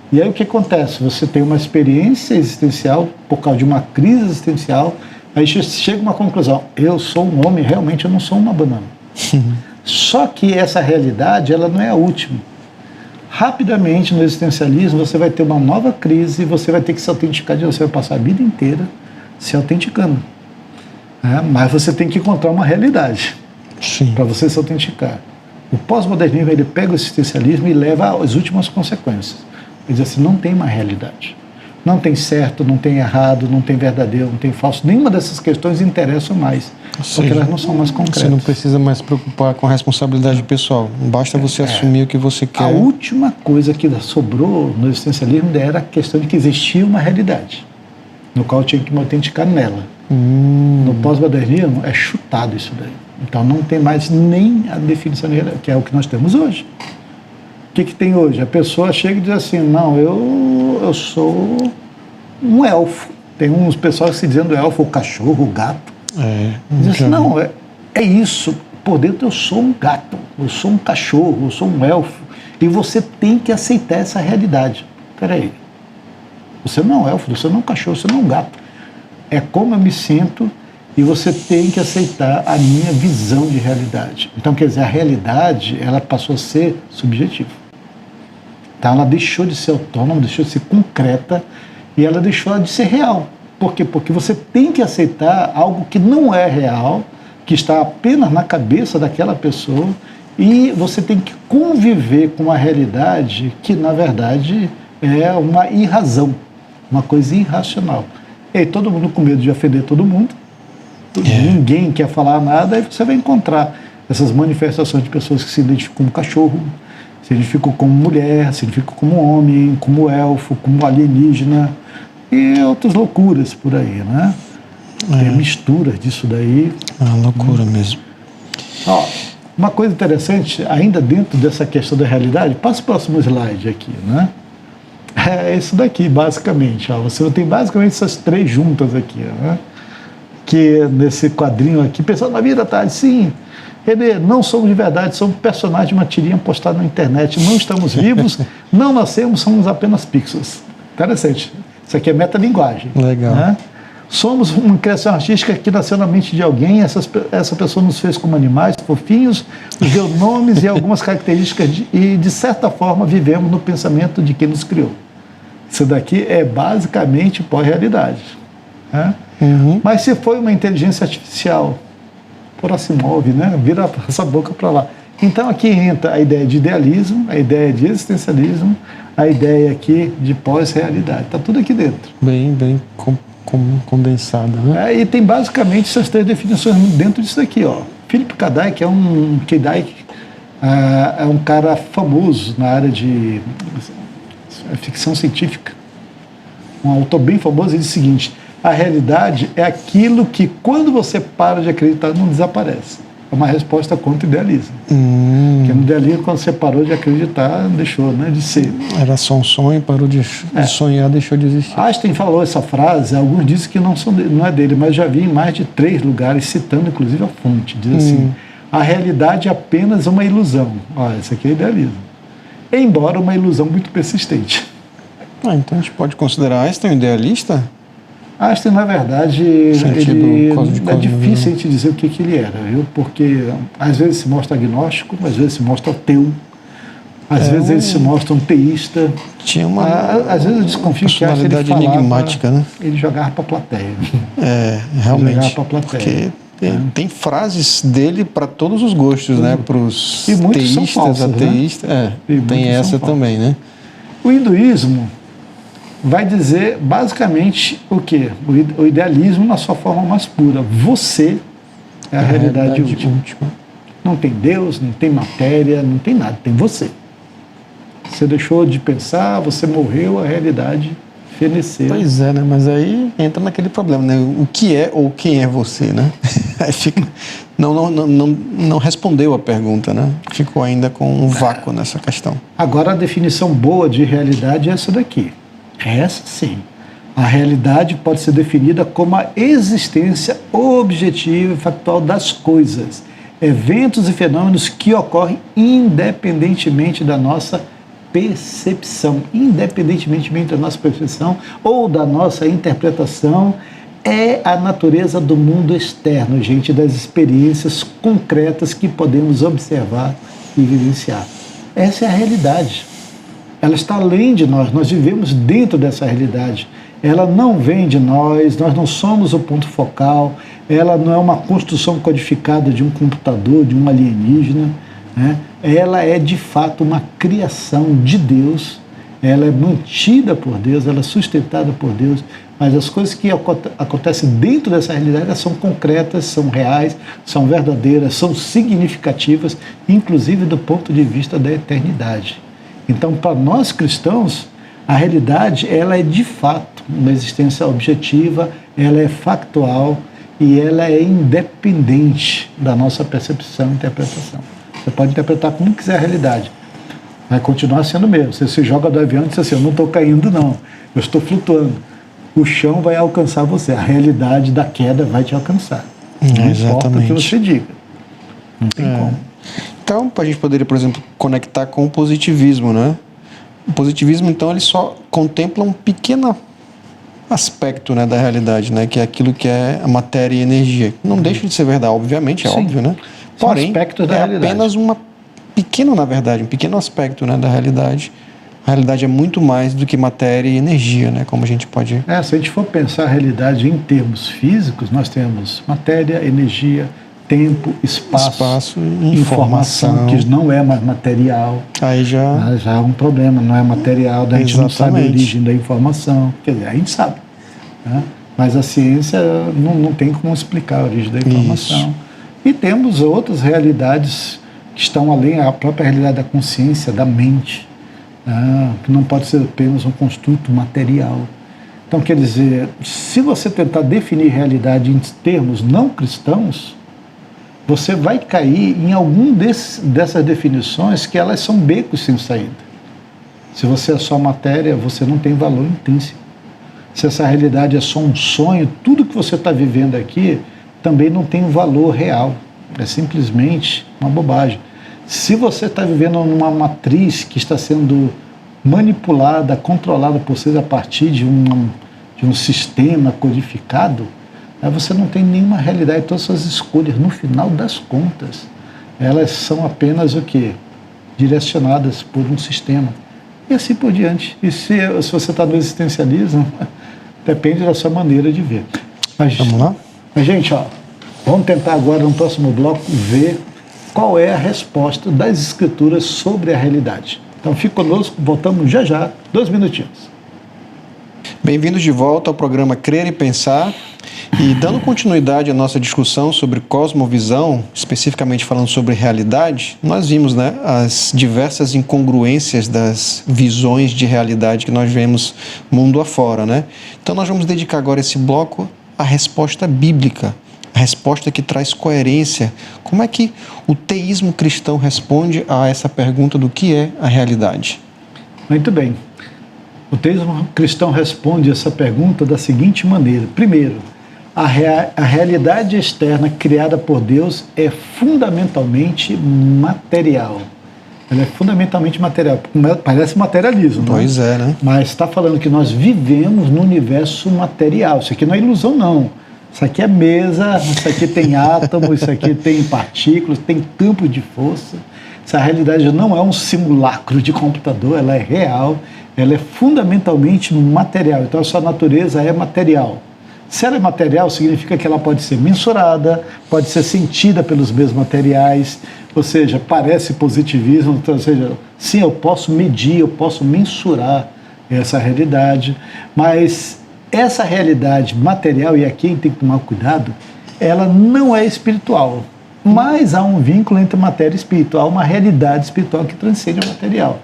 E aí o que acontece? Você tem uma experiência existencial, por causa de uma crise existencial, aí chega uma conclusão, eu sou um homem, realmente eu não sou uma banana. Só que essa realidade, ela não é a última. Rapidamente, no existencialismo, você vai ter uma nova crise e você vai ter que se autenticar, você vai passar a vida inteira se autenticando. Mas você tem que encontrar uma realidade para você se autenticar. O pós-modernismo, ele pega o existencialismo e leva às últimas consequências. Ele diz assim, não tem uma realidade. Não tem certo, não tem errado, não tem verdadeiro, não tem falso. Nenhuma dessas questões interessam mais, porque elas não são mais concretas. Você não precisa mais se preocupar com a responsabilidade pessoal. Basta você assumir o que você quer. A última coisa que sobrou no existencialismo era a questão de que existia uma realidade, no qual eu tinha que me autenticar nela. No pós-modernismo é chutado isso daí. Então não tem mais nem a definição de realidade, que é o que nós temos hoje. O que tem hoje? A pessoa chega e diz assim, não, eu sou um elfo. Tem uns pessoas que se dizendo elfo, o cachorro, o gato. Diz assim, não, é isso. Por dentro eu sou um gato, eu sou um cachorro, eu sou um elfo. E você tem que aceitar essa realidade. Peraí, você não é um elfo, você não é um cachorro, você não é um gato. É como eu me sinto e você tem que aceitar a minha visão de realidade. Então, quer dizer, a realidade, ela passou a ser subjetiva. Então, ela deixou de ser autônoma, deixou de ser concreta e ela deixou de ser real. Por quê? Porque você tem que aceitar algo que não é real, que está apenas na cabeça daquela pessoa, e você tem que conviver com uma realidade que, na verdade, é uma irrazão, uma coisa irracional. E aí todo mundo com medo de ofender todo mundo, ninguém quer falar nada, aí você vai encontrar essas manifestações de pessoas que se identificam como cachorro, se identificam como mulher, se identificam como homem, como elfo, como alienígena, e outras loucuras por aí, né? Tem misturas disso daí. É uma loucura mesmo. Ó, uma coisa interessante, ainda dentro dessa questão da realidade, passa o próximo slide aqui, né? É isso daqui, basicamente. Ó. Você tem basicamente essas três juntas aqui, né? Que nesse quadrinho aqui, pensando na vida, tá? Sim, Renê, não somos de verdade, somos personagens de uma tirinha postada na internet, não estamos vivos, não nascemos, somos apenas pixels. Interessante. Isso aqui é metalinguagem. Legal. Né? Somos uma criação artística que nasceu na mente de alguém, essa pessoa nos fez como animais fofinhos, nos deu nomes e algumas características e, de certa forma, vivemos no pensamento de quem nos criou. Isso daqui é basicamente pós-realidade. Né? Mas se foi uma inteligência artificial, por Asimov, né? Vira essa boca para lá. Então aqui entra a ideia de idealismo, a ideia de existencialismo, a ideia aqui de pós-realidade. Está tudo aqui dentro. Bem condensada, né? E tem basicamente essas três definições dentro disso daqui, ó. Philip K. Dick é um cara famoso na área de ficção científica. Um autor bem famoso, ele diz o seguinte: a realidade é aquilo que, quando você para de acreditar, não desaparece. É uma resposta contra o idealismo. Porque no idealismo, quando você parou de acreditar, deixou, né, de ser. Era só um sonho, parou de sonhar, deixou de existir. Einstein falou essa frase, alguns dizem que não é dele, mas já vi em mais de 3 lugares, citando inclusive a fonte. Diz assim: a realidade é apenas uma ilusão. Isso aqui é idealismo. Embora uma ilusão muito persistente. Então a gente pode considerar Einstein um idealista? Einstein, na verdade, é difícil a gente dizer o que ele era, viu? Porque às vezes se mostra agnóstico, às vezes se mostra ateu, às vezes ele se mostra um teísta. Tinha uma às vezes eu desconfio que ele falava, enigmática, né? Ele jogava para a plateia. Realmente. Jogava para a plateia. Porque tem frases dele para todos os gostos, né? Para os teístas, falsas, ateístas. Né? Tem essa também, né? O hinduísmo vai dizer basicamente o quê? O idealismo na sua forma mais pura. Você é a realidade última. Não tem Deus, não tem matéria, não tem nada, tem você. Você deixou de pensar, você morreu, a realidade feneceu. Pois é, né? Mas aí entra naquele problema, né? O que é ou quem é você, né? Aí fica... Não respondeu a pergunta, né? Ficou ainda com um vácuo nessa questão. Agora, a definição boa de realidade é essa daqui. Essa sim. A realidade pode ser definida como a existência objetiva e factual das coisas, eventos e fenômenos que ocorrem independentemente da nossa percepção. Independentemente da nossa percepção ou da nossa interpretação, é a natureza do mundo externo, gente, das experiências concretas que podemos observar e vivenciar. Essa é a realidade. Ela está além de nós, nós vivemos dentro dessa realidade. Ela não vem de nós não somos o ponto focal, ela não é uma construção codificada de um computador, de um alienígena, né? Ela é de fato uma criação de Deus, ela é mantida por Deus, ela é sustentada por Deus, mas as coisas que acontecem dentro dessa realidade elas são concretas, são reais, são verdadeiras, são significativas, inclusive do ponto de vista da eternidade. Então, para nós cristãos, A realidade, ela é de fato uma existência objetiva, ela é factual e ela é independente da nossa percepção e interpretação. Você pode interpretar como quiser a realidade, vai continuar sendo mesmo. Você se joga do avião e diz assim, eu não estou caindo não, eu estou flutuando. O chão vai alcançar você, a realidade da queda vai te alcançar. Não importa o que você diga. Não tem como. Então, a gente poderia, por exemplo, conectar com o positivismo, né? O positivismo, então, ele só contempla um pequeno aspecto, né, da realidade, né, que é aquilo que é a matéria e energia. Não deixa de ser verdade, obviamente, é óbvio, né? Porém, da realidade. Apenas um pequeno aspecto, né, da realidade. A realidade é muito mais do que matéria e energia, né, como a gente pode... Se a gente for pensar a realidade em termos físicos, nós temos matéria, energia, tempo, espaço informação, que não é mais material. Aí já é um problema, não é material, daí a gente não sabe a origem da informação. Quer dizer, a gente sabe, né? Mas a ciência não tem como explicar a origem da informação. Isso. E temos outras realidades que estão além da própria realidade da consciência, da mente, que não pode ser apenas um construto material. Então, quer dizer, se você tentar definir realidade em termos não cristãos, você vai cair em algum dessas definições que elas são becos sem saída. Se você é só matéria, você não tem valor intrínseco. Se essa realidade é só um sonho, tudo que você está vivendo aqui também não tem um valor real. É simplesmente uma bobagem. Se você está vivendo numa matriz que está sendo manipulada, controlada por vocês a partir de um sistema codificado, você não tem nenhuma realidade. Todas as suas escolhas, no final das contas, elas são apenas o quê? Direcionadas por um sistema. E assim por diante. E se você está no existencialismo, depende da sua maneira de ver. Mas, vamos lá? Mas, gente, vamos tentar agora, no próximo bloco, ver qual é a resposta das Escrituras sobre a realidade. Então, fique conosco, voltamos já, 2 minutinhos. Bem-vindos de volta ao programa Crer e Pensar. E dando continuidade à nossa discussão sobre cosmovisão, especificamente falando sobre realidade, nós vimos, né, as diversas incongruências das visões de realidade que nós vemos mundo afora, né? Então nós vamos dedicar agora esse bloco à resposta bíblica, a resposta que traz coerência. Como é que o teísmo cristão responde a essa pergunta do que é a realidade? Muito bem. O teísmo cristão responde essa pergunta da seguinte maneira. Primeiro, a realidade externa criada por Deus é fundamentalmente material. Ela é fundamentalmente material. Parece materialismo, pois é, né? Mas está falando que nós vivemos no universo material. Isso aqui não é ilusão, não. Isso aqui é mesa, isso aqui tem átomo, isso aqui tem partículas, tem campo de força. Essa realidade não é um simulacro de computador, ela é real, ela é fundamentalmente material. Então a sua natureza é material. Se ela é material, significa que ela pode ser mensurada, pode ser sentida pelos meios materiais, ou seja, parece positivismo, ou seja, sim, eu posso medir, eu posso mensurar essa realidade, mas essa realidade material, e aqui a gente tem que tomar cuidado, ela não é espiritual, mas há um vínculo entre matéria e espírito, há uma realidade espiritual que transcende o material.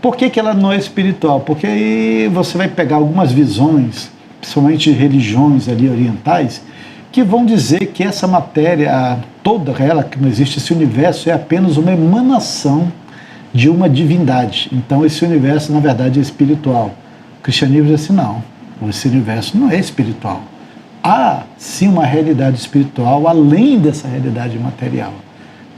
Por que ela não é espiritual? Porque aí você vai pegar algumas visões, principalmente religiões ali orientais, que vão dizer que essa matéria, toda ela, que não existe, esse universo é apenas uma emanação de uma divindade. Então esse universo, na verdade, é espiritual. O cristianismo diz assim, não, esse universo não é espiritual. Há, sim, uma realidade espiritual além dessa realidade material.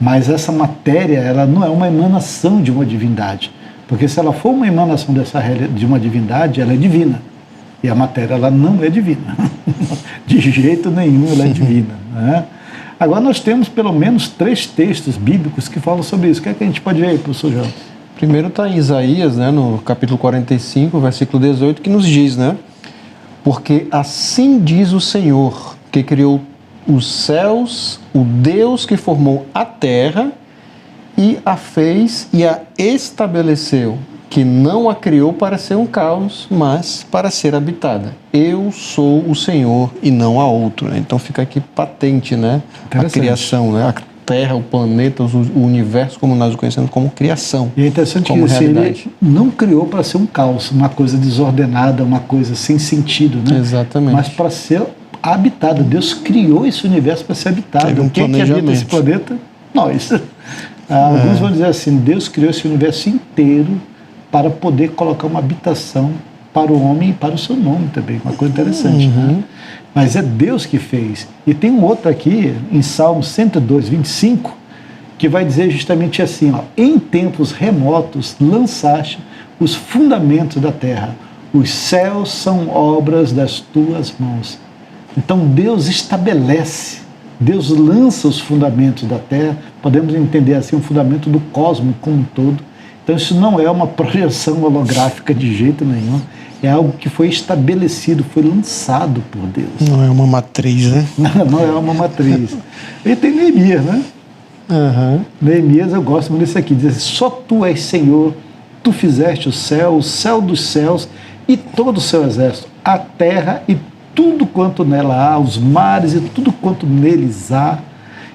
Mas essa matéria, ela não é uma emanação de uma divindade. Porque se ela for uma emanação de uma divindade, ela é divina. E a matéria, ela não é divina. De jeito nenhum ela é divina, né? Agora nós temos pelo menos 3 textos bíblicos que falam sobre isso. O que é que a gente pode ver aí, professor João? Primeiro está em Isaías, né, no capítulo 45, versículo 18, que nos diz, né? Porque assim diz o Senhor, que criou os céus, o Deus que formou a terra e a fez e a estabeleceu, que não a criou para ser um caos, mas para ser habitada. Eu sou o Senhor e não há outro. Então fica aqui patente, né, a criação, né, Terra, o planeta, o universo como nós o conhecemos, como criação. E é interessante que assim, ele não criou para ser um caos, uma coisa desordenada, uma coisa sem sentido, né? Exatamente. Mas para ser habitado. Deus criou esse universo para ser habitado. Quem que habita esse planeta? Nós. Alguns vão dizer assim, Deus criou esse universo inteiro para poder colocar uma habitação para o homem e para o seu nome também, uma coisa interessante, né? Mas é Deus que fez. E tem um outro aqui, em Salmo 102, 25, que vai dizer justamente assim, ó, em tempos remotos lançaste os fundamentos da terra, os céus são obras das tuas mãos. Então Deus estabelece, Deus lança os fundamentos da terra, podemos entender assim, o fundamento do cosmos como um todo. Então isso não é uma projeção holográfica de jeito nenhum, é algo que foi estabelecido, foi lançado por Deus. Não é uma matriz, né? Não é uma matriz. E tem Neemias, né? Neemias, eu gosto muito desse aqui, diz: só tu és Senhor, tu fizeste o céu dos céus e todo o seu exército, a terra e tudo quanto nela há, os mares e tudo quanto neles há,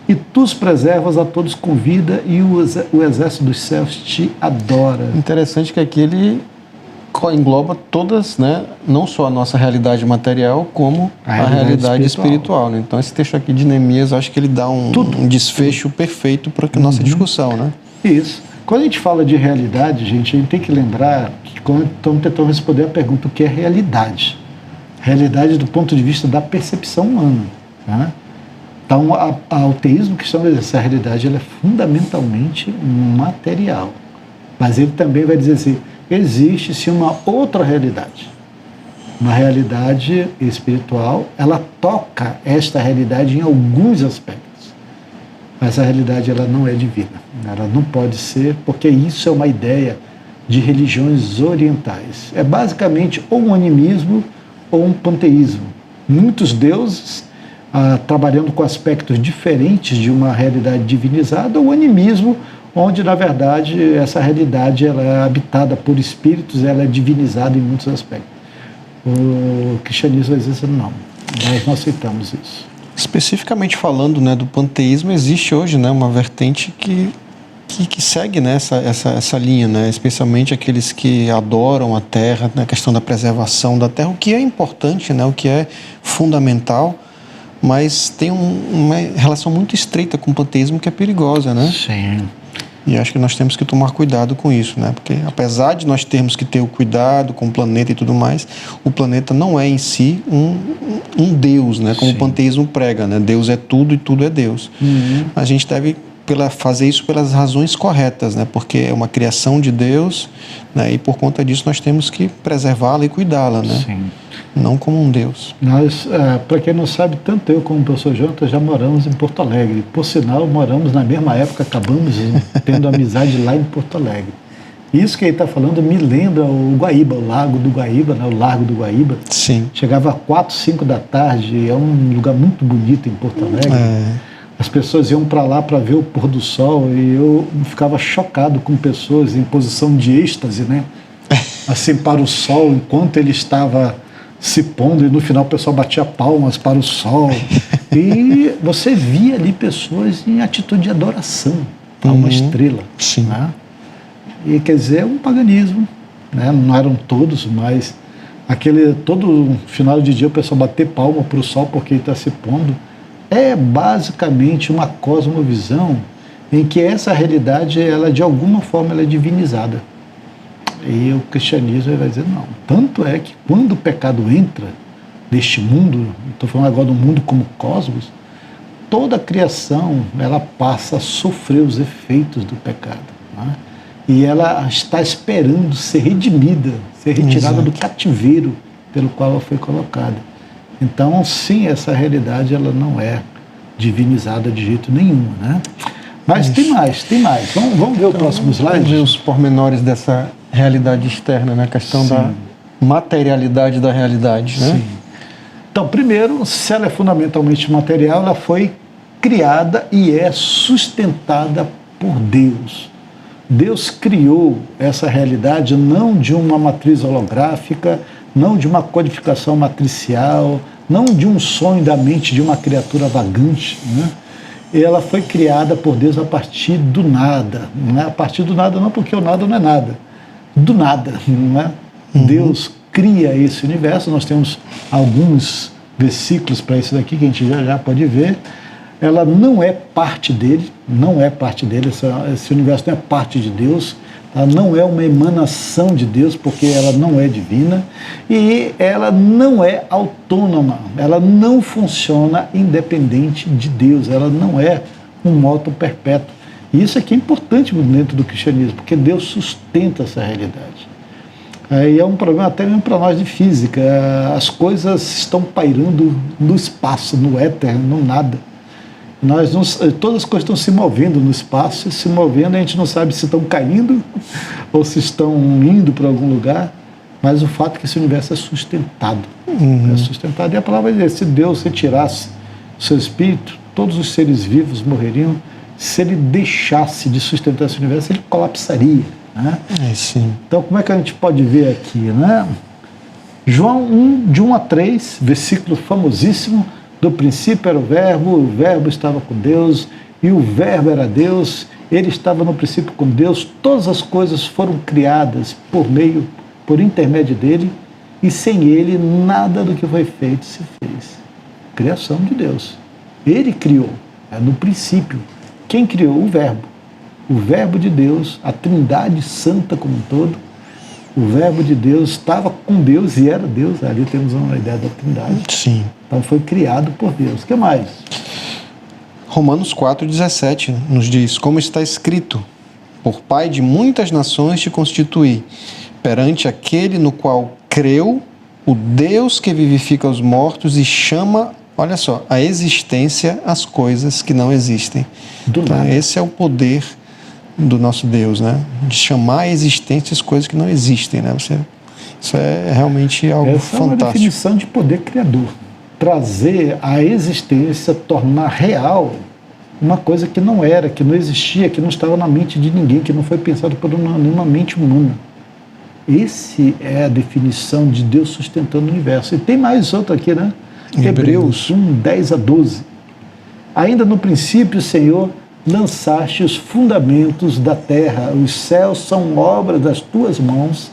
e tu os preservas a todos com vida, e o exército dos céus te adora. Interessante que aqui ele engloba todas, né, não só a nossa realidade material, como a realidade espiritual, né? Então esse texto aqui de Neemias, acho que ele dá um desfecho perfeito para a nossa discussão, né? Isso. Quando a gente fala de realidade, gente, a gente tem que lembrar que quando estamos tentando responder a pergunta o que é realidade. Realidade do ponto de vista da percepção humana, né? Então, o teísmo cristão vai dizer essa realidade ela é fundamentalmente material. Mas ele também vai dizer assim, existe-se uma outra realidade. Uma realidade espiritual, ela toca esta realidade em alguns aspectos. Mas a realidade ela não é divina. Ela não pode ser, porque isso é uma ideia de religiões orientais. É basicamente ou um animismo ou um panteísmo. Muitos deuses trabalhando com aspectos diferentes de uma realidade divinizada, ou o animismo, onde, na verdade, essa realidade ela é habitada por espíritos, ela é divinizada em muitos aspectos. O cristianismo vai dizer assim, não, nós não aceitamos isso. Especificamente falando, né, do panteísmo, existe hoje, né, uma vertente que segue, né, essa linha, né, especialmente aqueles que adoram a terra, né, a questão da preservação da terra, o que é importante, né, o que é fundamental, mas tem uma relação muito estreita com o panteísmo que é perigosa, né? Sim. E acho que nós temos que tomar cuidado com isso, né? Porque apesar de nós termos que ter o cuidado com o planeta e tudo mais, o planeta não é em si um Deus, né? Como o panteísmo prega, né? Deus é tudo e tudo é Deus. A gente deve fazer isso pelas razões corretas, né? Porque é uma criação de Deus, né? E por conta disso nós temos que preservá-la e cuidá-la, né? Sim. Não como um Deus. Nós, para quem não sabe, tanto eu como o professor Jonathan já moramos em Porto Alegre. Por sinal, moramos na mesma época, acabamos tendo amizade lá em Porto Alegre. Isso que ele está falando me lembra o Guaíba, o Lago do Guaíba, né? O Largo do Guaíba. Sim. Chegava às 4, 5 da tarde, é um lugar muito bonito em Porto Alegre. As pessoas iam para lá para ver o pôr do sol e eu ficava chocado com pessoas em posição de êxtase, né? Assim, para o sol, enquanto ele estava se pondo, e no final o pessoal batia palmas para o sol. E você via ali pessoas em atitude de adoração a uma estrela. Sim. Né? E quer dizer, é um paganismo, né? Não eram todos, mas todo final de dia o pessoal bater palma para o sol porque ele está se pondo. É basicamente uma cosmovisão em que essa realidade, ela de alguma forma, ela é divinizada. E o cristianismo vai dizer não. Tanto é que quando o pecado entra neste mundo, estou falando agora do mundo como cosmos, toda a criação ela passa a sofrer os efeitos do pecado, né? E ela está esperando ser redimida, ser retirada do cativeiro pelo qual ela foi colocada. Então, sim, essa realidade ela não é divinizada de jeito nenhum, né? Mas tem mais. Vamos ver o próximo slide? Vamos ver os pormenores dessa realidade externa, né? A questão da materialidade da realidade, né? Sim. Então, primeiro, se ela é fundamentalmente material, ela foi criada e é sustentada por Deus. Deus criou essa realidade não de uma matriz holográfica, não de uma codificação matricial, não de um sonho da mente de uma criatura vagante, né? ela foi criada por Deus a partir do nada. Não é a partir do nada não, porque o nada não é nada. Do nada, não é? Deus cria esse universo. Nós temos alguns versículos para isso daqui que a gente já pode ver. Ela não é parte dele, não é parte dele. Esse universo não é parte de Deus. Ela não é uma emanação de Deus, porque ela não é divina, e ela não é autônoma, ela não funciona independente de Deus, ela não é um moto perpétuo. E isso aqui é importante dentro do cristianismo, porque Deus sustenta essa realidade. E é um problema até mesmo para nós de física. As coisas estão pairando no espaço, no éter, no nada. Todas as coisas estão se movendo no espaço, se movendo, a gente não sabe se estão caindo ou se estão indo para algum lugar, mas o fato é que esse universo é sustentado. É sustentado. E a palavra diz, se Deus retirasse o seu espírito, todos os seres vivos morreriam. Se ele deixasse de sustentar esse universo, ele colapsaria. Né? Sim. Então, como é que a gente pode ver aqui? Né? João 1, de 1 a 3, versículo famosíssimo. Do princípio era o verbo estava com Deus, e o verbo era Deus, ele estava no princípio com Deus, todas as coisas foram criadas por intermédio dele, e sem ele nada do que foi feito se fez. Criação de Deus. Ele criou, no princípio. Quem criou? O verbo de Deus, a Trindade Santa como um todo. O verbo de Deus estava com Deus e era Deus. Ali temos uma ideia da Trindade. Sim. Então foi criado por Deus. O que mais? Romanos 4,17 nos diz, como está escrito, por Pai de muitas nações te constituí, perante aquele no qual creu, o Deus que vivifica os mortos e chama, olha só, a existência as coisas que não existem. Então, esse é o poder do nosso Deus, né? De chamar a existência as coisas que não existem, né? Isso é realmente algo fantástico. Essa é uma definição de poder criador. Trazer à existência, tornar real uma coisa que não era, que não existia, que não estava na mente de ninguém, que não foi pensado por nenhuma mente humana. Esse é a definição de Deus sustentando o universo. E tem mais outro aqui, né? Hebreus 1, 10 a 12. Ainda no princípio, Senhor, lançaste os fundamentos da terra, os céus são obra das tuas mãos,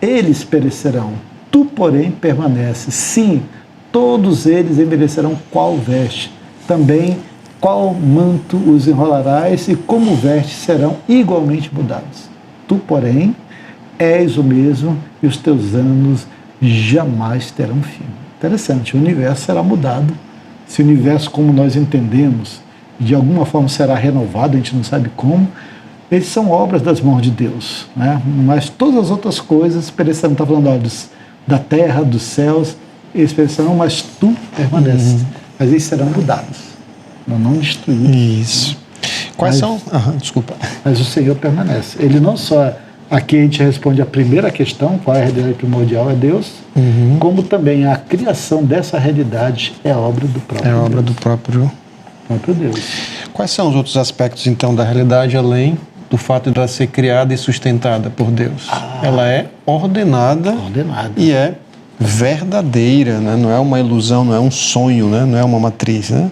eles perecerão, tu, porém, permaneces. Sim, todos eles envelhecerão qual veste, também qual manto os enrolarás, e como veste serão igualmente mudados. Tu, porém, és o mesmo, e os teus anos jamais terão fim. Interessante, o universo será mudado. Se o universo, como nós entendemos, de alguma forma será renovado, a gente não sabe como, eles são obras das mãos de Deus, né? Mas todas as outras coisas perecerão. Está falando da terra, dos céus, eles perecerão, mas tu permaneces. Mas eles serão mudados, não destruídos. Isso. Quais são? Desculpa. Mas o Senhor permanece. Ele não só, aqui a gente responde a primeira questão, qual é a realidade primordial, é Deus, como também a criação dessa realidade é obra do próprio Deus. É obra do próprio Deus. Quais são os outros aspectos, então, da realidade, além do fato de ela ser criada e sustentada por Deus? Ela é ordenada e é verdadeira, né? Não é uma ilusão, não é um sonho, né? Não é uma matriz, né?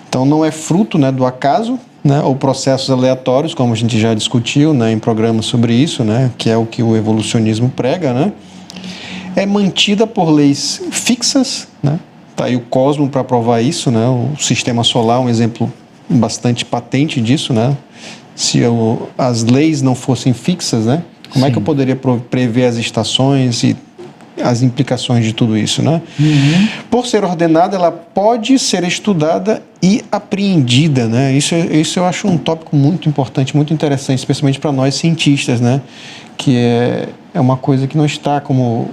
Então, não é fruto, né, do acaso, né, ou processos aleatórios, como a gente já discutiu, né, em programas sobre isso, né, que é o que o evolucionismo prega, né? É mantida por leis fixas, né? Está aí o cosmos para provar isso, né? O sistema solar é um exemplo bastante patente disso, né? Se as leis não fossem fixas, né? Como é que eu poderia prever as estações e as implicações de tudo isso, né? Por ser ordenada, ela pode ser estudada e apreendida, né? Isso eu acho um tópico muito importante, muito interessante, especialmente para nós cientistas, né? Que é uma coisa que não está como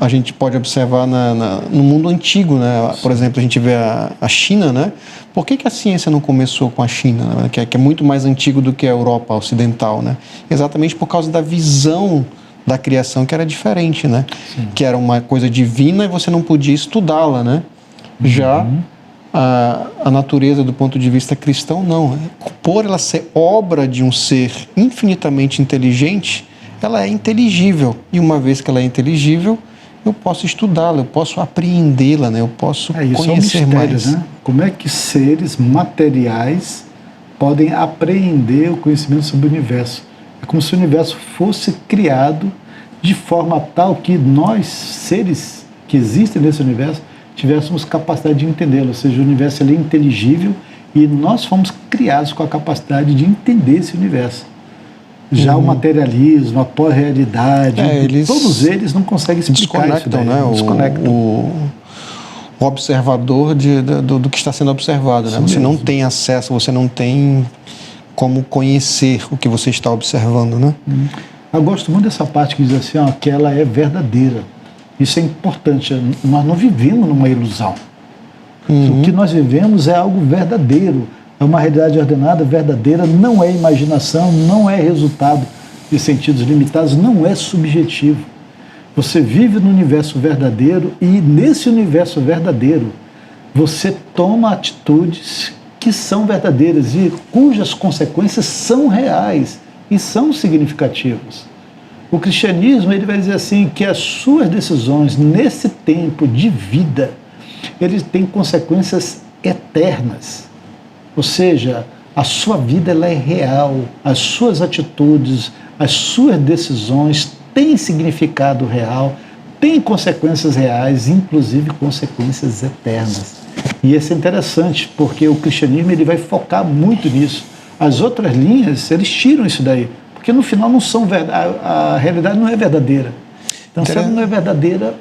a gente pode observar no mundo antigo, né? Por exemplo, a gente vê a China, né? Por que a ciência não começou com a China, né? que é muito mais antigo do que a Europa ocidental, né? Exatamente por causa da visão da criação que era diferente, né? Que era uma coisa divina e você não podia estudá-la, né? Já a natureza do ponto de vista cristão, não. Por ela ser obra de um ser infinitamente inteligente, ela é inteligível. E uma vez que ela é inteligível, eu posso estudá-la, eu posso apreendê-la, né? Eu posso Isso conhecer é um mistério, mais. né? Como é que seres materiais podem apreender o conhecimento sobre o universo? É como se o universo fosse criado de forma tal que nós, seres que existem nesse universo, tivéssemos capacidade de entendê-lo. Ou seja, o universo ele é inteligível e nós fomos criados com a capacidade de entender esse universo. Já o materialismo, a pós-realidade, todos eles não conseguem explicar isso daí, né? Desconectam. O observador do que está sendo observado, né? Você não tem acesso, você não tem como conhecer o que você está observando, né? Eu gosto muito dessa parte que diz assim, ó, que ela é verdadeira. Isso é importante. Nós não vivemos numa ilusão. O que nós vivemos é algo verdadeiro. É uma realidade ordenada, verdadeira, não é imaginação, não é resultado de sentidos limitados, não é subjetivo. Você vive no universo verdadeiro e nesse universo verdadeiro você toma atitudes que são verdadeiras e cujas consequências são reais e são significativas. O cristianismo ele vai dizer assim que as suas decisões nesse tempo de vida eles têm consequências eternas. Ou seja, a sua vida ela é real, as suas atitudes, as suas decisões têm significado real, têm consequências reais, inclusive consequências eternas. E isso é interessante, porque o cristianismo ele vai focar muito nisso. As outras linhas, eles tiram isso daí, porque no final não são a realidade não é verdadeira. Então, se ela não é verdadeira,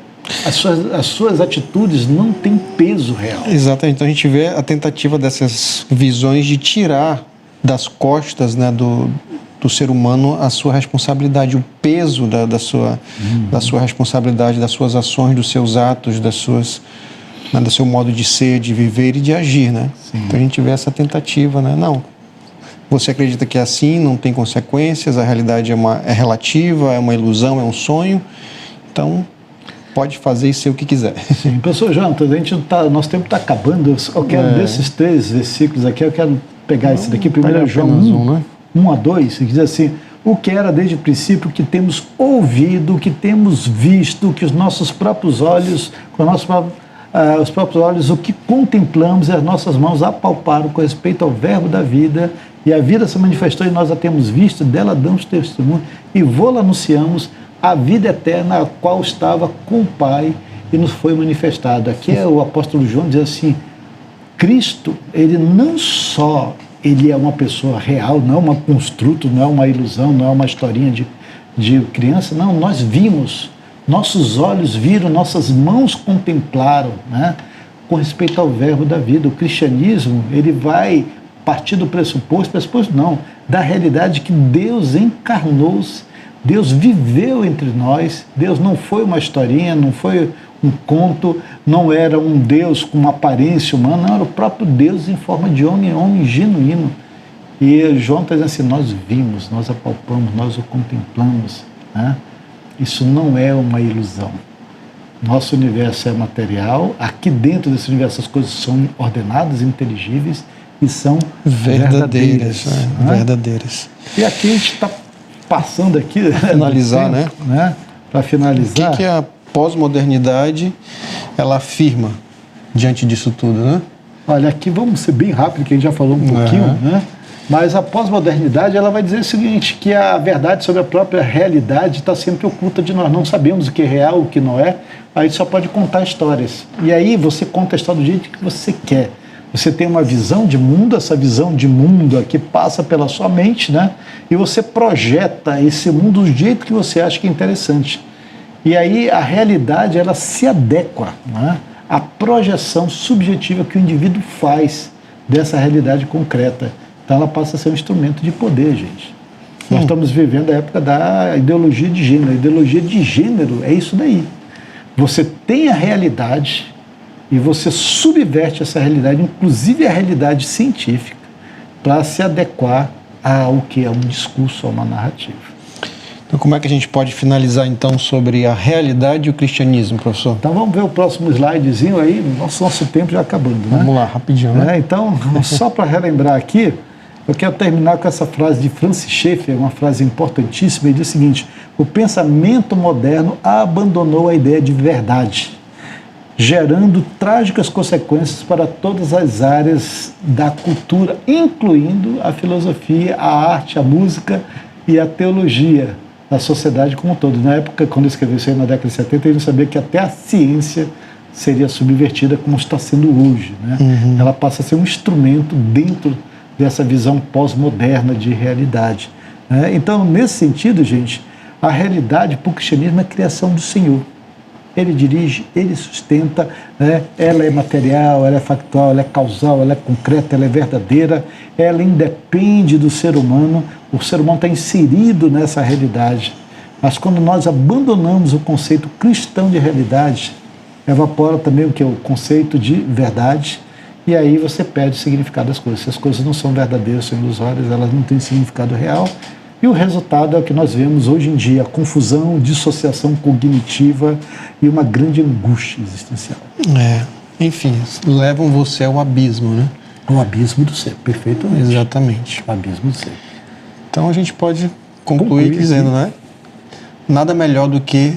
as suas atitudes não têm peso real. Exatamente. Então a gente vê a tentativa dessas visões de tirar das costas, né, do ser humano a sua responsabilidade, o peso da sua responsabilidade, das suas ações, dos seus atos, do seu modo de ser, de viver e de agir, né? Então a gente vê essa tentativa, né? Não, você acredita que é assim, não tem consequências, a realidade é relativa, é uma ilusão, é um sonho, então pode fazer e ser o que quiser. Sim, professor Jonathan, nosso tempo está acabando. Eu quero desses 3 versículos aqui, eu quero pegar esse daqui, 1 João 1 a 2, que diz assim: o que era desde o princípio, que temos ouvido, que temos visto, que os nossos próprios olhos, os próprios olhos, o que contemplamos e as nossas mãos apalparam com respeito ao verbo da vida, e a vida se manifestou e nós a temos visto, dela damos testemunho e vô-la anunciamos, a vida eterna, a qual estava com o Pai e nos foi manifestado. Aqui o apóstolo João diz assim: Cristo, ele não só ele é uma pessoa real, não é um construto, não é uma ilusão, não é uma historinha de criança, não, nós vimos, nossos olhos viram, nossas mãos contemplaram, né? Com respeito ao verbo da vida. O cristianismo, ele vai partir do pressuposto não, da realidade que Deus encarnou-se, Deus viveu entre nós, Deus não foi uma historinha, não foi um conto, não era um Deus com uma aparência humana, não, era o próprio Deus em forma de homem genuíno. E João está dizendo assim: nós vimos, nós apalpamos, nós o contemplamos, né? Isso não é uma ilusão. Nosso universo é material, aqui dentro desse universo as coisas são ordenadas, inteligíveis e são verdadeiras. Né? Verdadeiras. E aqui a gente está passando aqui... Para finalizar, tempo, né? Para finalizar... O que a pós-modernidade ela afirma diante disso tudo, né? Olha, aqui vamos ser bem rápido, que a gente já falou um pouquinho, né? Mas a pós-modernidade ela vai dizer o seguinte, que a verdade sobre a própria realidade está sempre oculta de nós. Não sabemos o que é real, o que não é. Aí só pode contar histórias. E aí você conta a história do jeito que você quer. Você tem uma visão de mundo, essa visão de mundo aqui passa pela sua mente, né? E você projeta esse mundo do jeito que você acha que é interessante. E aí a realidade ela se adequa, né, à projeção subjetiva que o indivíduo faz dessa realidade concreta. Então ela passa a ser um instrumento de poder, gente. Nós estamos vivendo a época da ideologia de gênero. A ideologia de gênero é isso daí. Você tem a realidade e você subverte essa realidade, inclusive a realidade científica, para se adequar ao que é um discurso, a uma narrativa. Então, como é que a gente pode finalizar, então, sobre a realidade e o cristianismo, professor? Então, vamos ver o próximo slidezinho aí, nosso tempo já acabando, né? Vamos lá, rapidinho, né? Então, só para relembrar aqui, Eu quero terminar com essa frase de Francis Schaeffer, uma frase importantíssima. Ele diz o seguinte: o pensamento moderno abandonou a ideia de verdade, gerando trágicas consequências para todas as áreas da cultura, incluindo a filosofia, a arte, a música e a teologia da sociedade como um todo. Na época, quando eu escrevi isso aí na década de 70, ele não sabia que até a ciência seria subvertida como está sendo hoje, né? Ela passa a ser um instrumento dentro dessa visão pós-moderna de realidade, né? Então, nesse sentido, gente, a realidade para o cristianismo é a criação do Senhor. Ele dirige, ele sustenta, né? Ela é material, ela é factual, ela é causal, ela é concreta, ela é verdadeira, ela independe do ser humano, o ser humano está inserido nessa realidade. Mas quando nós abandonamos o conceito cristão de realidade, evapora também o que é o conceito de verdade, e aí você perde o significado das coisas. Se as coisas não são verdadeiras, são ilusórias, elas não têm significado real, e o resultado é o que nós vemos hoje em dia: a confusão, dissociação cognitiva e uma grande angústia existencial. Enfim, levam você ao abismo, né? O abismo do ser, perfeitamente. Exatamente. O abismo do ser. Então a gente pode concluir dizendo, né? Nada melhor do que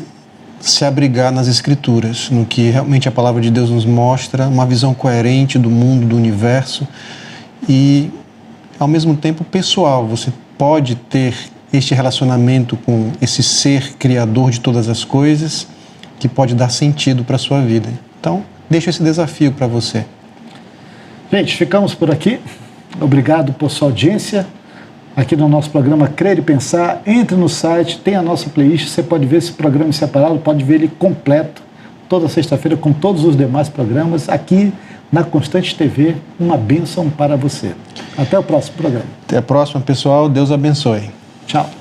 se abrigar nas Escrituras, no que realmente a palavra de Deus nos mostra, uma visão coerente do mundo, do universo e, ao mesmo tempo, pessoal. Você pode ter este relacionamento com esse ser criador de todas as coisas que pode dar sentido para a sua vida. Então, deixo esse desafio para você. Gente, ficamos por aqui. Obrigado por sua audiência aqui no nosso programa Crer e Pensar. Entre no site, tem a nossa playlist, você pode ver esse programa em separado, pode ver ele completo, toda sexta-feira, com todos os demais programas, aqui na Constante TV. Uma bênção para você. Até o próximo programa. Até a próxima, pessoal. Deus abençoe. Tchau.